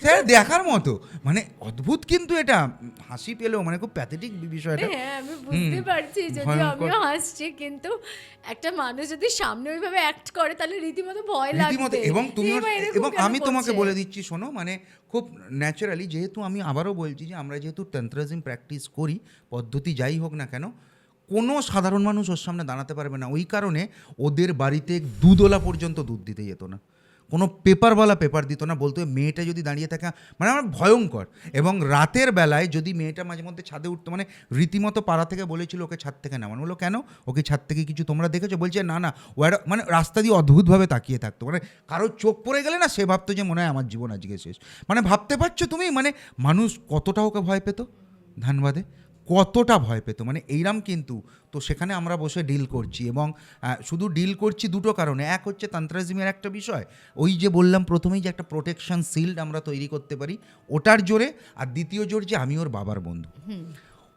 স্যার দেখার মতো, মানে অদ্ভুত। কিন্তু এটা হাসি পেলেও মানে খুব প্যাথেটিক বিষয়টা। হ্যাঁ, আমি বুঝতে পারছি, যদিও আমিও হাসছি, কিন্তু একটা মানুষ যদি সামনে ওইভাবে অ্যাক্ট করে তাহলে রীতিমতো ভয় লাগবে। এবং আমি তোমাকে বলে দিচ্ছি, শোনো, মানে খুব ন্যাচারালি, যেহেতু আমি আবারও বলছি যে আমরা যেহেতু তন্ত্রাজিম প্র্যাকটিস করি, পদ্ধতি যাই হোক না কেন, কোনো সাধারণ মানুষ ওর সামনে দাঁড়াতে পারবে না। ওই কারণে ওদের বাড়িতে দুধওয়ালা পর্যন্ত দুধ দিতে যেত না, কোনো পেপারওয়ালা পেপার দিত না, বলতো মেয়েটা যদি দাঁড়িয়ে থাকে, মানে আমার ভয়ঙ্কর। এবং রাতের বেলায় যদি মেয়েটা মাঝে মধ্যে ছাদে উঠতো, মানে রীতিমতো পাড়া থেকে বলেছিল ওকে ছাদ থেকে নামানো, বললো কেন, ওকে ছাদ থেকে কিছু তোমরা দেখেছো? বলছে না, ও একটা মানে রাস্তা দিয়ে অদ্ভুতভাবে তাকিয়ে থাকতো, মানে কারো চোখ পড়ে গেলে না সে ভাবতো যে মনে হয় আমার জীবন আজকে শেষ। মানে ভাবতে পারছো তুমি, মানে মানুষ কতটা ওকে ভয় পেত, ধানবাদে কতটা ভয় পেত, মানে এইরাম। কিন্তু তো সেখানে আমরা বসে ডিল করছি, এবং শুধু ডিল করছি দুটো কারণে। এক হচ্ছে তন্ত্রাজিমের একটা বিষয়, ওই যে বললাম প্রথমেই যে একটা প্রোটেকশন শিল্ড আমরা তৈরি করতে পারি, ওটার জোরে। আর দ্বিতীয় জোর যে আমি ওর বাবার বন্ধু,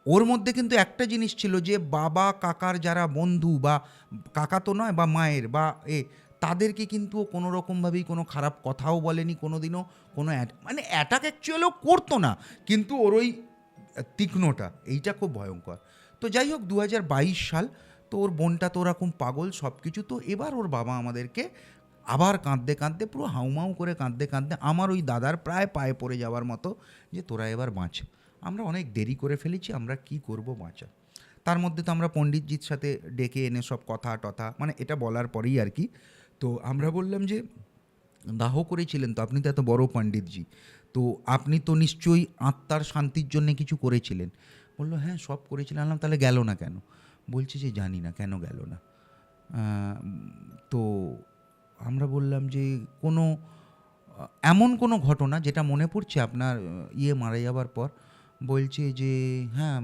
ওর মধ্যে কিন্তু একটা জিনিস ছিল যে বাবা কাকার যারা বন্ধু, বা কাকা তো নয়, বা মায়ের বা তাদেরকে কিন্তু কোনো রকমভাবেই কোনো খারাপ কথাও বলেনি কোনো দিনও, কোনো মানে অ্যাটাক অ্যাকচুয়ালিও করতো না, কিন্তু ওর ওই তীক্ষ্ণটা, এইটা খুব ভয়ঙ্কর। তো যাই হোক, 2022 সাল, তো ওর বোনটা তো ওরকম পাগল সব কিছু। তো এবার ওর বাবা আমাদেরকে আবার কাঁদতে কাঁদতে, পুরো হাউমাউ করে কাঁদতে কাঁদতে, আমার ওই দাদার প্রায় পায়ে পড়ে যাওয়ার মতো, যে তোরা এবার বাঁচ। আমরা অনেক দেরি করে ফেলেছি, আমরা কি করব বাঁচা। তার মধ্যে তো আমরা পণ্ডিতজির সাথে ডেকে এনে সব কথা টথা, মানে এটা বলার পরেই আর কি, তো আমরা বললাম যে দাহ করেছিলেন তো আপনি, তো এত বড় পণ্ডিতজি, তো আপনি তো নিশ্চয়ই আত্মার শান্তির জন্য কিছু করেছিলেন। বললো হ্যাঁ সব করেছিলাম। আনলাম তাহলে গেল না কেন? বলছে যে জানি না কেন গেল না। তো আমরা বললাম যে কোনো এমন কোনো ঘটনা যেটা মনে পড়ছে আপনার মারা যাবার পর? বলছে যে হ্যাঁ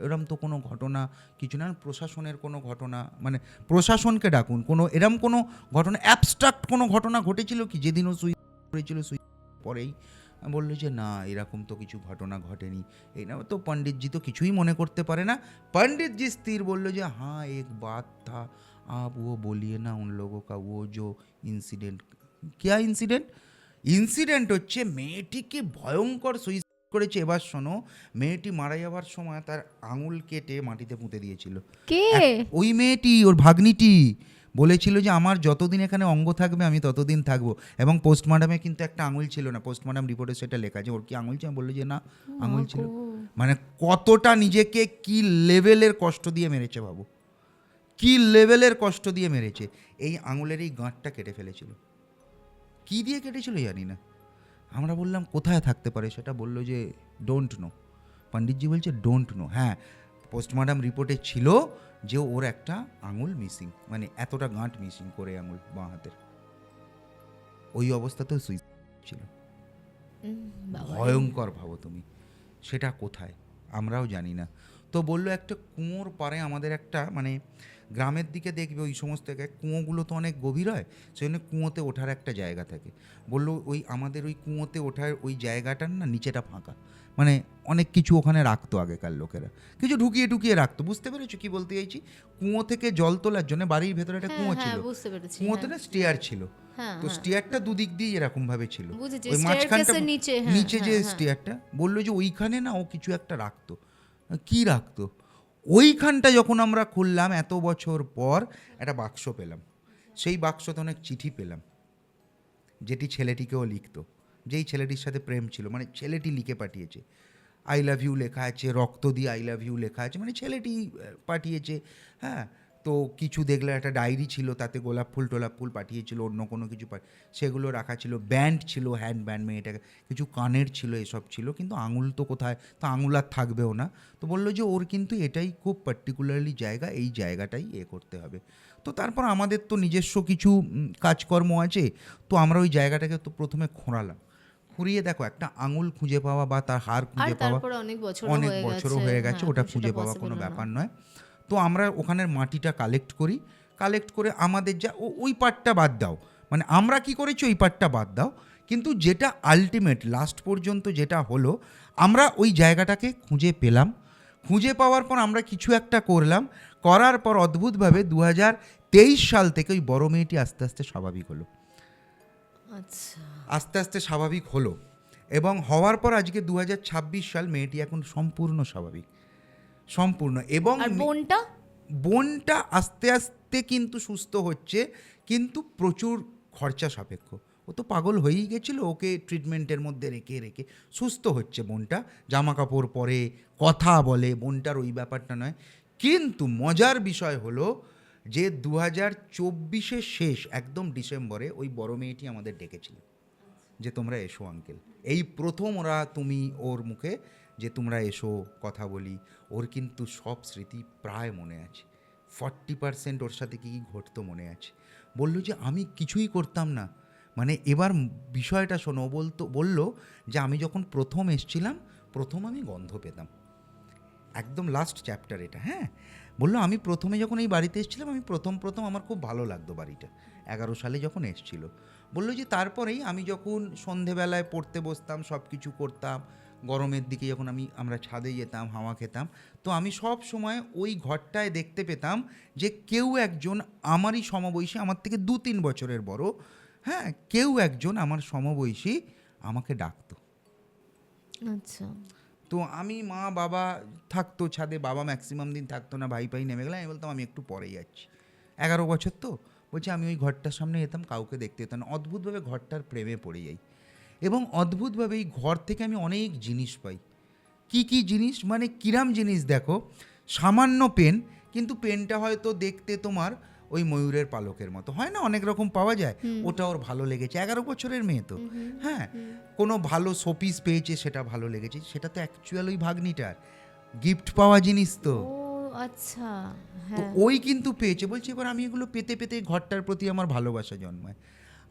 এরম তো কোনো ঘটনা কিছু না, প্রশাসনের কোনো ঘটনা, মানে প্রশাসনকে ডাকুন, কোনো এরম কোনো ঘটনা অ্যাবস্ট্রাক্ট কোনো ঘটনা ঘটেছিল কি যেদিনও সুইসাইড করেছিল, সুইসাইড পরেই? বললো যে না এরকম তো কিছু ঘটনা ঘটেনি। এই না তো पंडित তো কিছুই মনে করতে পারে না। पंडित স্থির বললো যে হ্যাঁ এক বাত থা, आप वो बोलिए ना उन लोगों का वो जो इंसिडेंट। क्या इंसिडेंट? ইনসিডেন্ট হচ্ছে মেয়েটিকে ভয়ঙ্কর সুইসাইড করেছে। এবার শোনো, মেয়েটি মারা যাওয়ার সময় তার আঙুল কেটে মাটিতে পুঁতে দিয়েছিল। কে? ওই মেয়েটি, ওর ভাগ্নিটি বলেছিল যে আমার যতদিন এখানে অঙ্গ থাকবে আমি ততদিন থাকবো, এবং পোস্টমর্টমে কিন্তু একটা আঙুল ছিল না, পোস্টমর্টম রিপোর্টে সেটা লেখা আছে ওর কি আঙুল ছিল। বললো যে না আঙুল ছিল। মানে কতটা নিজেকে কি লেভেলের কষ্ট দিয়ে মেরেছে ভাবো, কি লেভেলের কষ্ট দিয়ে মেরেছে। এই আঙুলের এই গাঁটটা কেটে ফেলেছিল, কী দিয়ে কেটেছিল জানি না। আমরা বললাম কোথায় থাকতে পারে সেটা? বললো যে ডোন্ট নো। পণ্ডিতজি বলছে ডোন্ট নো। হ্যাঁ পোস্টমর্টম রিপোর্টে ছিল যে ওর একটা আঙুল মিসিং, মানে এতটা গাঁট মিসিং করে আঙুল বাঁ হাতের, ওই অবস্থাতেও সুইসাইড ছিল। ভয়ঙ্কর ভাবো তুমি, সেটা কোথায় আমরাও জানি না। তো বললো একটা কুয়োর পাড়ে আমাদের একটা, মানে গ্রামের দিকে দেখবে ওই সমস্ত জায়গায় কুয়োগুলো তো অনেক গভীর হয়, সেই জন্য কুয়োতে ওঠার একটা জায়গা থাকে। বললো ওই আমাদের ওই কুয়োতে ওঠার ওই জায়গাটার না নিচেটা ফাঁকা, মানে অনেক কিছু ওখানে রাখতো আগেকার লোকেরা, কিছু ঢুকিয়ে ঢুকিয়ে রাখতো। বুঝতে পেরেছো কি বলতে চাইছি? কুয়ো থেকে জল তোলার জন্য বাড়ির ভেতরে একটা কুয়ো ছিল, কুয়োতে না স্টেয়ার ছিল, তো স্টেয়ারটা দুদিক দিয়ে এরকম ভাবে ছিল, ওই মাঝখানটা নিচে যে স্টেয়ারটা, বললো যে ওইখানে না ও কিছু একটা রাখতো। কি রাখতো? ওইখানটা যখন আমরা খুললাম এত বছর পর একটা বাক্স পেলাম, সেই বাক্সতে অনেক চিঠি পেলাম, যেটি ছেলেটিকেও লিখতো, যেই ছেলেটির সাথে প্রেম ছিল, মানে ছেলেটি লিখে পাঠিয়েছে। আই লাভ ইউ লেখা আছে, রক্ত দিয়ে আই লাভ ইউ লেখা আছে, মানে ছেলেটি পাঠিয়েছে। হ্যাঁ, তো কিছু দেখলে একটা ডায়েরি ছিল, তাতে গোলাপ ফুল টোলাপ ফুল পাঠিয়েছিল, অন্য কোনো কিছু সেগুলো রাখা ছিল, ব্যান্ড ছিল, হ্যান্ড ব্যান্ড, মেয়েটাকে কিছু কানের ছিল, এসব ছিল, কিন্তু আঙুল তো কোথায়, তো আঙুল আর থাকবেও না। তো বললো যে ওর কিন্তু এটাই খুব পার্টিকুলারলি জায়গা, এই জায়গাটাই করতে হবে। তো তারপর আমাদের তো নিজস্ব কিছু কাজকর্ম আছে, তো আমরা ওই জায়গাটাকে তো প্রথমে খোঁড়ালাম, খুঁড়িয়ে দেখো একটা আঙুল খুঁজে পাওয়া বা তার হাড় খুঁজে পাওয়া অনেক বছরও হয়ে গেছে, ওটা খুঁজে পাওয়া কোনো ব্যাপার নয়। তো আমরা ওখানের মাটিটা কালেক্ট করি, কালেক্ট করে আমাদের যা ওই পার্টটা বাদ দাও, মানে আমরা কি করেছি ওই পার্টটা বাদ দাও, কিন্তু যেটা আলটিমেট লাস্ট পর্যন্ত যেটা হলো, আমরা ওই জায়গাটাকে খুঁজে পেলাম। খুঁজে পাওয়ার পর আমরা কিছু একটা করলাম, করার পর অদ্ভুতভাবে 2023 সাল থেকে ওই বড় মেয়েটি আস্তে আস্তে স্বাভাবিক হলো। আচ্ছা, আস্তে আস্তে স্বাভাবিক হলো, এবং হওয়ার পর আজকে 2026 সাল, মেয়েটি এখন সম্পূর্ণ স্বাভাবিক, সম্পূর্ণ। এবং বোনটা আস্তে আস্তে কিন্তু সুস্থ হচ্ছে, কিন্তু প্রচুর খরচা সাপেক্ষ। ও তো পাগল হয়েই গেছিলো, ওকে ট্রিটমেন্টের মধ্যে রেখে রেখে সুস্থ হচ্ছে বোনটা, জামা কাপড় পরে, কথা বলে, বোনটার ওই ব্যাপারটা নয়। কিন্তু মজার বিষয় হলো যে 2024 শেষ একদম ডিসেম্বরে ওই বড় মেয়েটি আমাদের ডেকেছিল যে তোমরা এসো আঙ্কেল, এই প্রথম ওরা তুমি ওর মুখে যে তোমরা এসো কথা বলি। ওর কিন্তু সব স্মৃতি প্রায় মনে আছে, 40% ওর সাথে কী কী ঘটতো মনে আছে। বললো যে আমি কিছুই করতাম না, মানে এবার বিষয়টা শোনো, বললো যে আমি যখন প্রথম এসছিলাম, প্রথম আমি গন্ধ পেতাম, একদম লাস্ট চ্যাপ্টার এটা। হ্যাঁ, বললো আমি প্রথমে যখন এই বাড়িতে এসেছিলাম, আমি প্রথম আমার খুব ভালো লাগতো বাড়িটা, 11 সালে যখন এসছিল। বললো যে তারপরেই আমি যখন সন্ধেবেলায় পড়তে বসতাম, সব কিছু করতাম, গরমের দিকে যখন আমরা ছাদে যেতাম, হাওয়া খেতাম, তো আমি সব সময় ওই ঘরটায় দেখতে পেতাম যে কেউ একজন আমারই সমবয়সী, আমার থেকে 2-3 বছরের বড়, হ্যাঁ, কেউ একজন আমার সমবয়সী আমাকে ডাকতো। আচ্ছা, তো আমি, মা বাবা থাকতো ছাদে, বাবা ম্যাক্সিমাম দিন থাকতো না, ভাই নেমে গেলাম, আমি বলতাম আমি একটু পরে যাচ্ছি। 11 বছর তো, বলছি আমি ওই ঘরটার সামনে যেতাম, কাউকে দেখতে যেতাম না, অদ্ভুতভাবে ঘরটার প্রেমে পড়ে যাই, এবং অদ্ভুতভাবে এই ঘর থেকে আমি অনেক জিনিস পাই। কি কি জিনিস, মানে কিরাম জিনিস দেখো, সামান্য পেন, কিন্তু পেনটা হয়তো দেখতে তোমার ওই ময়ূরের পালকের মতো হয় না, অনেক রকম পাওয়া যায়, ওটা ওর ভালো লেগেছে, 11 বছরের মেয়ে তো, হ্যাঁ, কোনো ভালো শোপিস পেয়েছে সেটা ভালো লেগেছে, সেটা তো অ্যাকচুয়াল ওই ভাগ্নিটার গিফট পাওয়া জিনিস তো। ও আচ্ছা, তো হ্যাঁ। ওই কিন্তু পেয়েছে, বলছি এবার আমি এগুলো পেতে পেতে ঘরটার প্রতি আমার ভালোবাসা জন্মায়।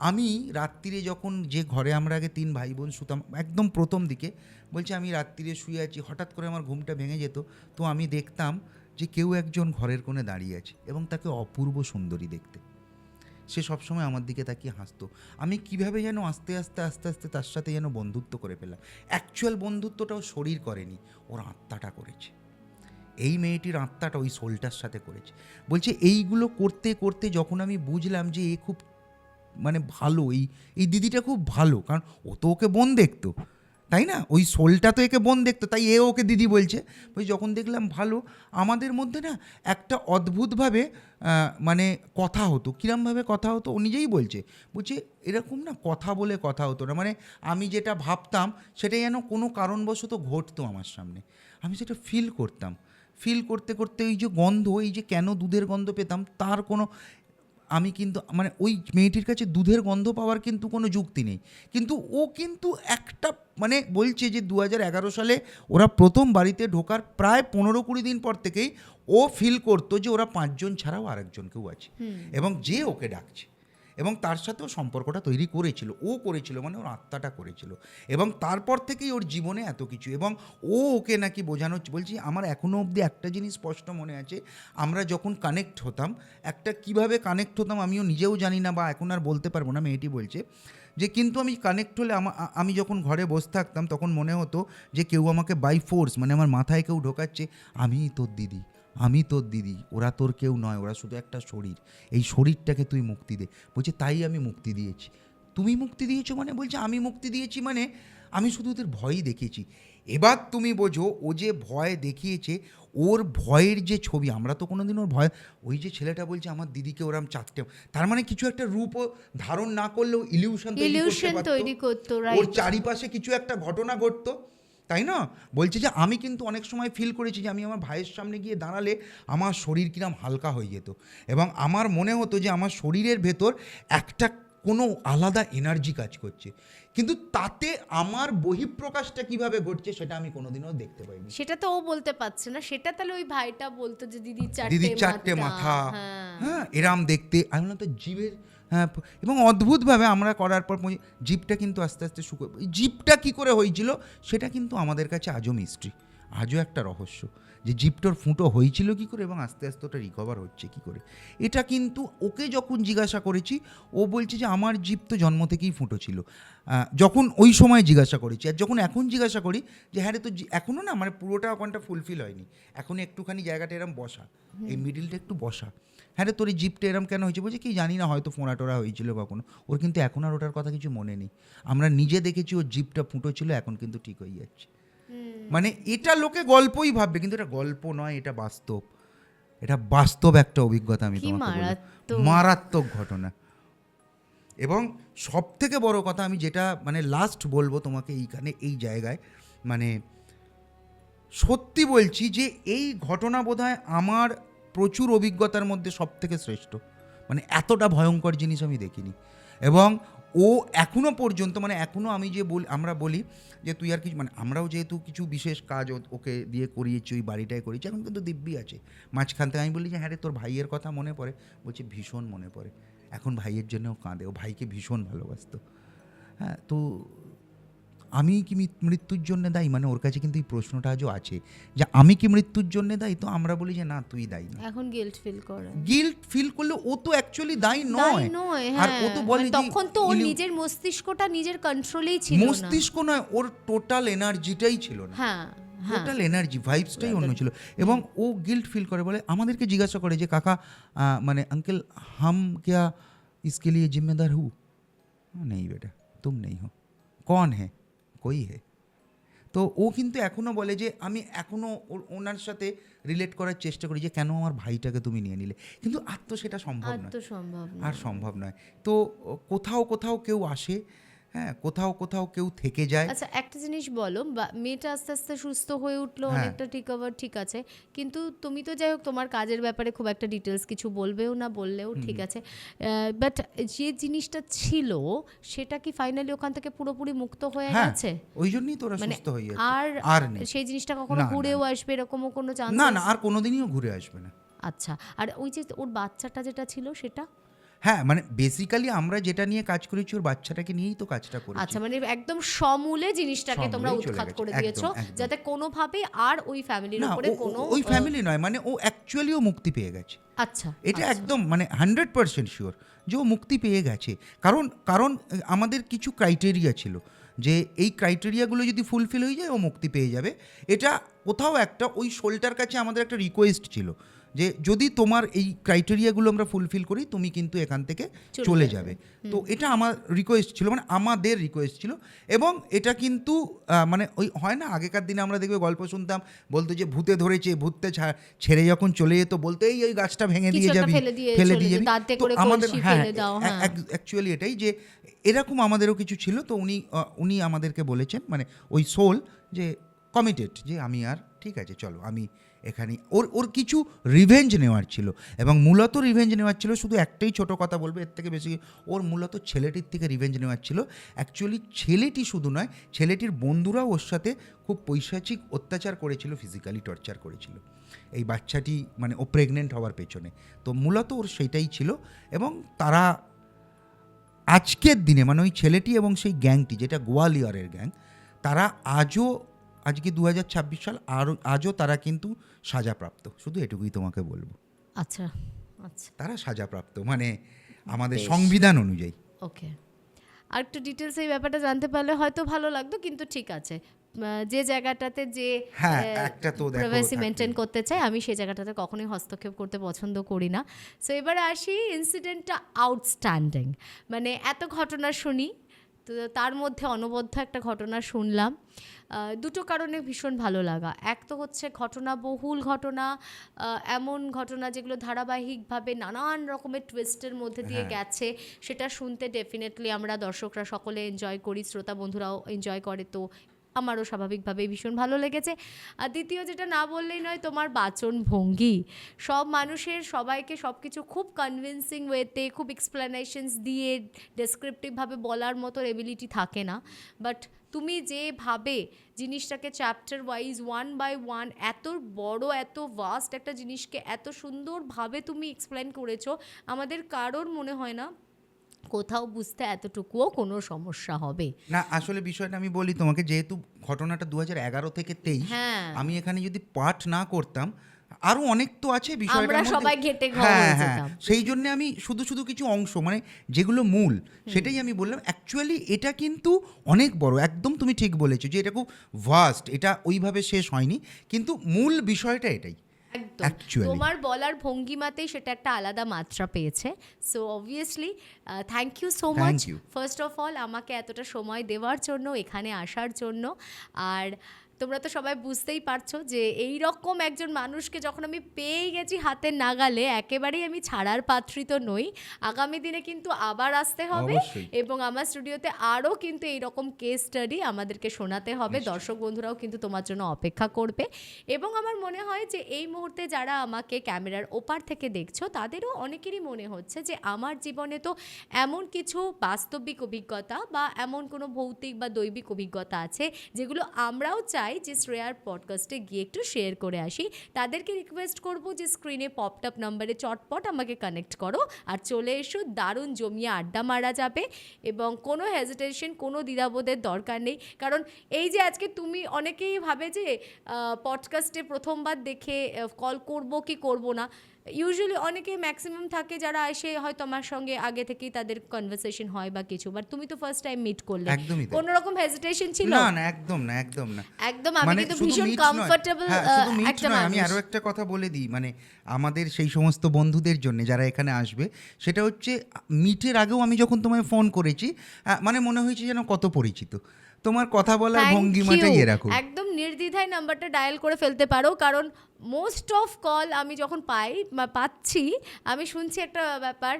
আমি রাত্রিরে যখন, যে ঘরে আমরা আগে 3 ভাই বোন শুতাম একদম প্রথম দিকে, বলছে আমি রাত্রিরে শুয়ে আছি, হঠাৎ করে আমার ঘুমটা ভেঙে যেত, তো আমি দেখতাম যে কেউ একজন ঘরের কোণে দাঁড়িয়ে আছে এবং তাকে অপূর্ব সুন্দরী দেখতে, সে সবসময় আমার দিকে তাকিয়ে হাসতো। আমি কিভাবে যেন আস্তে আস্তে আস্তে আস্তে তার সাথে যেন বন্ধুত্ব করে ফেললাম। অ্যাকচুয়াল বন্ধুত্বটাও শরীর করেনি, ওর আত্মাটা করেছে। এই মেয়েটির আত্মাটা ওই সোলটার সাথে করেছে। বলছে এইগুলো করতে করতে যখন আমি বুঝলাম যে এ খুব মানে ভালো, এই দিদিটা খুব ভালো, কারণ ও তো ওকে বোন দেখতো, তাই না, ওই সোলটা তো একে বোন দেখতো, তাই এ ওকে দিদি বলছে। ওই যখন দেখলাম ভালো, আমাদের মধ্যে না একটা অদ্ভুতভাবে মানে কথা হতো। কীরমভাবে কথা হতো ও নিজেই বলছে, বলছে এরকম না কথা বলে কথা হতো না, মানে আমি যেটা ভাবতাম সেটা যেন কোনো কারণবশত ঘটতো আমার সামনে, আমি সেটা ফিল করতাম। ফিল করতে করতে ওই যে গন্ধ, এই যে কেন দুধের গন্ধ পেতাম তার কোনো, আমি কিন্তু মানে ওই মেয়েটির কাছে দুধের গন্ধ পাওয়ার কিন্তু কোনো যুক্তি নেই, কিন্তু ও কিন্তু একটা মানে বলছে যে 2011 সালে ওরা প্রথম বাড়িতে ঢোকার প্রায় 15-20 দিন পর থেকেই ও ফিল করতো যে ওরা 5 জন ছাড়াও আরেকজন কেউ আছে, এবং যে ওকে ডাকছে, এবং তার সাথেও সম্পর্কটা তৈরি করেছিল, ও করেছিল মানে ওর আত্মাটা করেছিল, এবং তারপর থেকেই ওর জীবনে এত কিছু, এবং ও ওকে নাকি বোঝানো, বলছি আমার এখনও অবধি একটা জিনিস স্পষ্ট মনে আছে, আমরা যখন কানেক্ট হতাম, একটা কিভাবে কানেক্ট হতাম আমিও নিজেও জানি না, বা এখন আর বলতে পারবো না, মেয়েটি বলছে যে কিন্তু আমি কানেক্ট হলে আমি যখন ঘরে বসে থাকতাম তখন মনে হতো যে কেউ আমাকে বাই ফোর্স, মানে আমার মাথায় কেউ ঢোকাচ্ছে, আমিই তোর দিদি, আমি তোর দিদি, ওরা তোর কেউ নয়, ওরা শুধু একটা শরীর, এই শরীরটাকে তুই মুক্তি দে। বলছে তাই আমি মুক্তি দিয়েছি। তুমি মুক্তি দিয়েছো মানে? বলছে আমি মুক্তি দিয়েছি মানে আমি শুধু ওদের ভয়ই দেখিয়েছি। এবার তুমি বোঝো ও যে ভয় দেখিয়েছে, ওর ভয়ের যে ছবি, আমরা তো কোনোদিন ওর ভয়, ওই যে ছেলেটা বলছে আমার দিদিকে ওরম চাকতে, তার মানে কিছু একটা রূপও ধারণ না করলেও ইলিউশন তৈরি করতো, ওর রাইট। চারিপাশে কিছু একটা ঘটনা ঘটতো, তাই না? বলছে যে আমি কিন্তু অনেক সময় ফিল করেছি যে আমি আমার ভাইয়ের সামনে গিয়ে দাঁড়ালে আমার শরীর কিরম হালকা হয়ে যেত, এবং আমার মনে হতো যে আমার শরীরের ভেতর একটা কোনো আলাদা এনার্জি কাজ করছে, কিন্তু তাতে আমার বহিঃপ্রকাশটা কিভাবে ঘটছে সেটা আমি কোনোদিনও দেখতে পাইনি। সেটা তো ও বলতে পারছে না, সেটা তাহলে ওই ভাইটা বলতো যে দিদির দিদির চারটে মাথা, হ্যাঁ এরাম দেখতে, আমি বললাম তো জীবের, হ্যাঁ, এবং অদ্ভুতভাবে আমরা করার পর জীবটা কিন্তু আস্তে আস্তে শুকো, জীবটা কী করে হয়েছিল সেটা কিন্তু আমাদের কাছে আজও মিস্ট্রি, আজও একটা রহস্য, যে জীবটার ফুটো হয়েছিল কী করে এবং আস্তে আস্তে ওটা রিকভার হচ্ছে কী করে। এটা কিন্তু ওকে যখন জিজ্ঞাসা করেছি, ও বলছে যে আমার জীব তো জন্ম থেকেই ফুটো ছিল, যখন ওই সময় জিজ্ঞাসা করেছি, আর যখন এখন জিজ্ঞাসা করি যে হ্যাঁ রে তো এখনও না, মানে পুরোটা ওখানটা ফুলফিল হয়নি, এখন একটুখানি জায়গাটা এরম বসা, এই মিডিলটা একটু বসা, হ্যাঁ রে তোর এই জিপটা এরম কেন হয়েছে? বলছে কি জানি না, হয়তো ফোঁড়া টোড়া হয়েছিল কখনো, ওর কিন্তু এখন আর ওটার কথা কিছু মনে নেই, আমরা নিজে দেখেছি ওর জিপটা ফুটো ছিল, এখন কিন্তু ঠিক হয়ে যাচ্ছে। মানে এটা লোকে গল্পই ভাববে, কিন্তু এটা গল্প নয়, এটা বাস্তব, এটা বাস্তব একটা অভিজ্ঞতা, আমি তোমাকে বলবো, মারাত্মক ঘটনা। এবং সব থেকে বড় কথা আমি যেটা মানে লাস্ট বলবো তোমাকে এইখানে এই জায়গায়, মানে সত্যি বলছি যে এই ঘটনা বোধহয় আমার প্রচুর অভিজ্ঞতার মধ্যে সব থেকে শ্রেষ্ঠ, মানে এতটা ভয়ঙ্কর জিনিস আমি দেখিনি। এবং ও এখনও পর্যন্ত, মানে এখনও আমি যে আমরা বলি যে তুই আর কিছু, মানে আমরাও যেহেতু কিছু বিশেষ কাজ ওকে দিয়ে করিয়েছি, ওই বাড়িটায় করিয়েছি, এখন কিন্তু দিব্যি আছে। মাঝখান থেকে আমি বলি যে হ্যাঁ রে তোর ভাইয়ের কথা মনে পড়ে? বলছে ভীষণ মনে পড়ে, এখন ভাইয়ের জন্যও কাঁদে, ও ভাইকে ভীষণ ভালোবাসতো। হ্যাঁ, তো আমি কি মৃত্যুর জন্য দায়ী? মানে ওর কাছে কিন্তু এই প্রশ্নটা আজও আছে যে আমি কি মৃত্যুর জন্য দায়ী? তো আমরা বলি যে না তুই দায়ী না। এখন গিল্ট ফিল করে, গিল্ট ফিল করলে ও তো অ্যাকচুয়ালি দায়ী নয়, আর ও তো বলে তখন তো ওর নিজের মস্তিষ্কটা নিজের কন্ট্রোলেই ছিল না। মস্তিষ্ক নয়, ওর টোটাল এনার্জিটাই ছিল না, হ্যাঁ, টোটাল এনার্জি ভাইবসটাই অন্য ছিল। এবং ও গিল্ট ফিল করে, বলে আমাদেরকে জিজ্ঞাসা করে যে কাকা মানে আঙ্কেল হাম ক্যা इसके लिए जिम्मेदार हूँ? नहीं बेटा तुम नहीं हो, कौन है? कोई है। তো ও কিন্তু এখনও বলে যে আমি এখনও ওনার সাথে রিলেট করার চেষ্টা করি যে কেন আমার ভাইটাকে তুমি নিয়ে নিলে, কিন্তু আর তো সেটা সম্ভব নয়, আর সম্ভব নয়। তো কোথাও কোথাও কেউ আসে, হ্যাঁ, কোথাও কোথাও কেউ থেকে যায়। আচ্ছা একটা জিনিস বলো, মেয়েটা আস্তে আস্তে সুস্থ হয়ে উঠলো, হ্যাঁ। অনেকটা রিকভার, ঠিক আছে, কিন্তু তুমি তো যাই হোক তোমার কাজের ব্যাপারে খুব একটা ডিটেলস কিছু বলবেও না, বললেও ঠিক আছে, বাট যে জিনিসটা ছিল সেটা কি ফাইনালি ওখান থেকে পুরোপুরি মুক্ত হয়ে হ্যাঁ, গেছে? ওই জন্যই তোরা মানে সুস্থ হয়ে যাচ্ছে। আর আর নেই। সেই জিনিসটা কখনো না, না, ঘুরেও না। আসবে এরকমও কোনো চান্স? না, না, আর কোনোদিনও ঘুরে আসবে না। আচ্ছা, আর ওই যে ওর বাচ্চাটা যেটা ছিল সেটা? হ্যাঁ, মানে বেসিক্যালি আমরা যেটা নিয়ে কাজ করেছি ওর বাচ্চাটাকে নিয়েই তো কাজটা করেছি। আচ্ছা, মানে একদম সমূলে জিনিসটাকে তোমরা সমূলেই চলে উৎখাত গেছে, করে একদম, দিয়েছো, একদম। যাতে কোনোভাবে আর ওই ফ্যামিলির না, উপরে কোনো ওই ফ্যামিলি নয়, মানে ও অ্যাকচুয়ালিও মুক্তি পেয়ে গেছে। আচ্ছা এটা আচ্ছা। একদম মানে 100% শিওর যে ও মুক্তি পেয়ে গেছে। কারণ কারণ আমাদের কিছু ক্রাইটেরিয়া ছিল যে এই ক্রাইটেরিয়াগুলো যদি ফুলফিল হয়ে যায় ও মুক্তি পেয়ে যাবে। এটা কোথাও একটা ওই সোলটার কাছে আমাদের একটা রিকোয়েস্ট ছিল যে যদি তোমার এই ক্রাইটেরিয়াগুলো আমরা ফুলফিল করি তুমি কিন্তু এখান থেকে চলে যাবে। তো এটা আমার রিকোয়েস্ট ছিল, মানে আমাদের রিকোয়েস্ট ছিল। এবং এটা কিন্তু মানে ওই হয় না আগেকার দিনে আমরা দেখবে গল্প শুনতাম, বলতো যে ভূতে ধরেছে, ভূতটা ছেড়ে যখন চলে যেত বলতো এই ওই গাছটা ভেঙে কিছু দিয়ে একটা যাবি, ফেলে দিয়ে ফেলে চলে দিয়ে যেত, যাবি। দাঁতে তো করে আমাদের কলসি হ্যাঁ ফেলে দাও, হ্যাঁ। অ্যাকচুয়ালি এটাই যে এরকম আমাদেরও কিছু ছিল। তো উনি আমাদেরকে বলেছেন, মানে ওই সোল যে কমিটেড যে আমি আর ঠিক আছে চলো আমি এখানে ওর কিছু রিভেঞ্জ নেওয়ার ছিল। এবং মূলত রিভেঞ্জ নেওয়ার ছিল, শুধু একটাই ছোট কথা বলবো, এর থেকে বেশি ওর মূলত ছেলেটির থেকে রিভেঞ্জ নেওয়ার ছিল। অ্যাকচুয়ালি ছেলেটি শুধু নয়, ছেলেটির বন্ধুরাও ওর সাথে খুব পৈশাচিক অত্যাচার করেছিল, ফিজিক্যালি টর্চার করেছিল এই বাচ্চাটি, মানে ও প্রেগনেন্ট হওয়ার পেছনে। তো মূলত ওর সেইটাই ছিল। এবং তারা আজকের দিনে, মানে ওই ছেলেটি এবং সেই গ্যাংটি যেটা গোয়ালিয়রের গ্যাং, তারা আজও, আজকে 2026 সাল, আজও তারা কিন্তু সাজাপ্রাপ্ত। শুধু এটুকুই তোমাকে বলবো, আচ্ছা আচ্ছা, তারা সাজাপ্রাপ্ত, মানে আমাদের বেশ। সংবিধান অনুযায়ী। ওকে, আর একটু ডিটেলস এই ব্যাপারটা জানতে পারলে হয়তো ভালো লাগতো, কিন্তু ঠিক আছে, যে জায়গাটাতে যে হ্যাঁ, একটা তো দেখো প্রাইভেসি থাকবেই। মেনটেন করতে চাই, আমি সেই জায়গাটাতে কখনোই হস্তক্ষেপ করতে পছন্দ করি না। সো এবারে আসি, ইনসিডেন্টটা আউটস্ট্যান্ডিং, মানে এত ঘটনা শুনি, তো তার মধ্যে অনবদ্য একটা ঘটনা শুনলাম। দুটো কারণে ভীষণ ভালো লাগা। এক তো হচ্ছে ঘটনা, বহুল ঘটনা, এমন ঘটনা যেগুলো ধারাবাহিকভাবে নানান রকমের টুইস্টের মধ্যে দিয়ে গেছে, সেটা শুনতে ডেফিনেটলি আমরা দর্শকরা সকলে এনজয় করি, শ্রোতা বন্ধুরাও এনজয় করে, তো আমারও স্বাভাবিকভাবেই ভীষণ ভালো লেগেছে। আর দ্বিতীয় যেটা না বললেই নয়, তোমার বাচন ভঙ্গি, সব মানুষের সবাইকে সব কিছু খুব কনভিন্সিং ওয়েতে, খুব এক্সপ্লেনেশনস দিয়ে ডেসক্রিপটিভভাবে বলার মতো এবিলিটি থাকে না, বাট তুমি যেভাবে জিনিসটাকে chapter wise one by one এত বড়, এত ভাস্ট একটা জিনিসকে এত সুন্দরভাবে তুমি এক্সপ্লেন করেছো, আমাদের কারোর মনে হয় না কোথাও বুঝতে এতটুকুও কোনো সমস্যা হবে না। আসলে বিষয়টা আমি বলি তোমাকে, যেহেতু ঘটনাটা 2011 থেকে 23, হ্যাঁ, আমি এখানে যদি পাঠ না করতাম, আরও অনেক তো আছে বিষয়টার আমরা মধ্যে। সবাই ঘেটে ঘ হ্যাঁ, হয়ে হ্যাঁ, যেতাম। সেই জন্য আমি শুধু কিছু অংশ, মানে যেগুলো মূল, সেটাই আমি বললাম। অ্যাকচুয়ালি এটা কিন্তু অনেক বড়, একদম তুমি ঠিক বলেছো যে এটা খুব ভাস্ট, এটা ওইভাবে শেষ হয়নি, কিন্তু মূল বিষয়টা এটাই একদম, actually। তোমার বলার ভঙ্গিমাতেই সেটা একটা আলাদা মাত্রা পেয়েছে। So obviously thank you so much, Thank you। First of all আমাকে এতটা সময় দেওয়ার জন্য, এখানে আসার জন্য। আর তোমরা তো সবাই বুঝতেই পারছো যে এই রকম একজন মানুষকে যখন আমি পেয়ে গেছি হাতের নাগালে, একেবারেই আমি ছাড়ার পাত্রী তো নই। আগামী দিনে কিন্তু আবার আসতে হবে, অবশ্যই। এবং আমার স্টুডিওতে আরও কিন্তু এইরকম কেস স্টাডি আমাদেরকে শোনাতে হবে। দর্শক বন্ধুরাও কিন্তু তোমার জন্য অপেক্ষা করবে, এবং আমার মনে হয় যে এই মুহূর্তে যারা আমাকে ক্যামেরার ওপার থেকে দেখছো, তাদেরও অনেকেরই মনে হচ্ছে যে আমার জীবনে তো এমন কিছু বাস্তবিক অভিজ্ঞতা বা এমন কোনো ভৌতিক বা দৈবিক অভিজ্ঞতা আছে যেগুলো আমরাও চাই যে শ্রেয়ার পডকাস্টে গিয়ে একটু শেয়ার করে আসি। তাদেরকে রিকোয়েস্ট করব যে স্ক্রিনে পপড আপ নাম্বারে চটপট আমাকে কানেক্ট করো, আর চলে এসো, দারুণ জমিয়ে আড্ডা মারা যাবে, এবং কোনো হেজিটেশন, কোনো দ্বিধাবোধের দরকার নেই। কারণ এই যে আজকে তুমি, অনেকেই ভাবে যে পডকাস্টে প্রথমবার দেখে কল করব কি করব না, ইউজুয়ালি অনেকে ম্যাক্সিমাম থাকে যারা এসে হয়তো আমার সঙ্গে আগে থেকেই তাদের কনভারসেশন হয় বা কিছু, বাট তুমি তো ফার্স্ট টাইম মিট করলে, একদমই তাই। কোনো রকম হেজিটেশন ছিল? না, না, একদম না, একদম না। একদম, আমি মানে কিন্তু শুধু ভীষণ meet নয়, কমফোর্টেবল হ্যাঁ, শুধু meet একটা নয়, আমি মানুষ। আরও একটা কথা বলে দিই, মানে আমাদের সেই সমস্ত বন্ধুদের জন্য যারা এখানে আসবে, সেটা হচ্ছে মিটের আগেও আমি যখন তোমায় ফোন করেছি, মানে মনে হয়েছে যেন কত পরিচিত, তোমার কথা বলার Thank ভঙ্গিমাটাই you। এরকম। একদম নির্দ্বিধায় নাম্বারটা ডায়াল করে ফেলতে পারো, কারণ মোস্ট অফ কল আমি যখন পাচ্ছি, আমি শুনছি একটা ব্যাপার,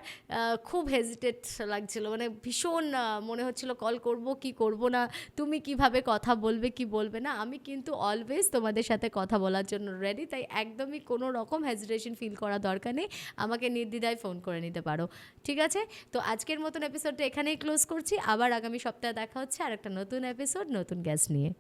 খুব হেজিটেট লাগছিল, মানে ভীষণ মনে হচ্ছিল কল করব কি করব না, তুমি কিভাবে কথা বলবে কি বলবে না। আমি কিন্তু অলওয়েজ তোমাদের সাথে কথা বলার জন্য রেডি, তাই একদমই কোনো রকম হেজিটেশন ফিল করা দরকার নেই, আমাকে নির্দ্বিধায় ফোন করে নিতে পারো। ঠিক আছে, তো আজকের মতন এপিসোডটা এখানেই ক্লোজ করছি। আবার আগামী সপ্তাহে দেখা হচ্ছে আর একটা নতুন এপিসোড, নতুন গেস্ট নিয়ে।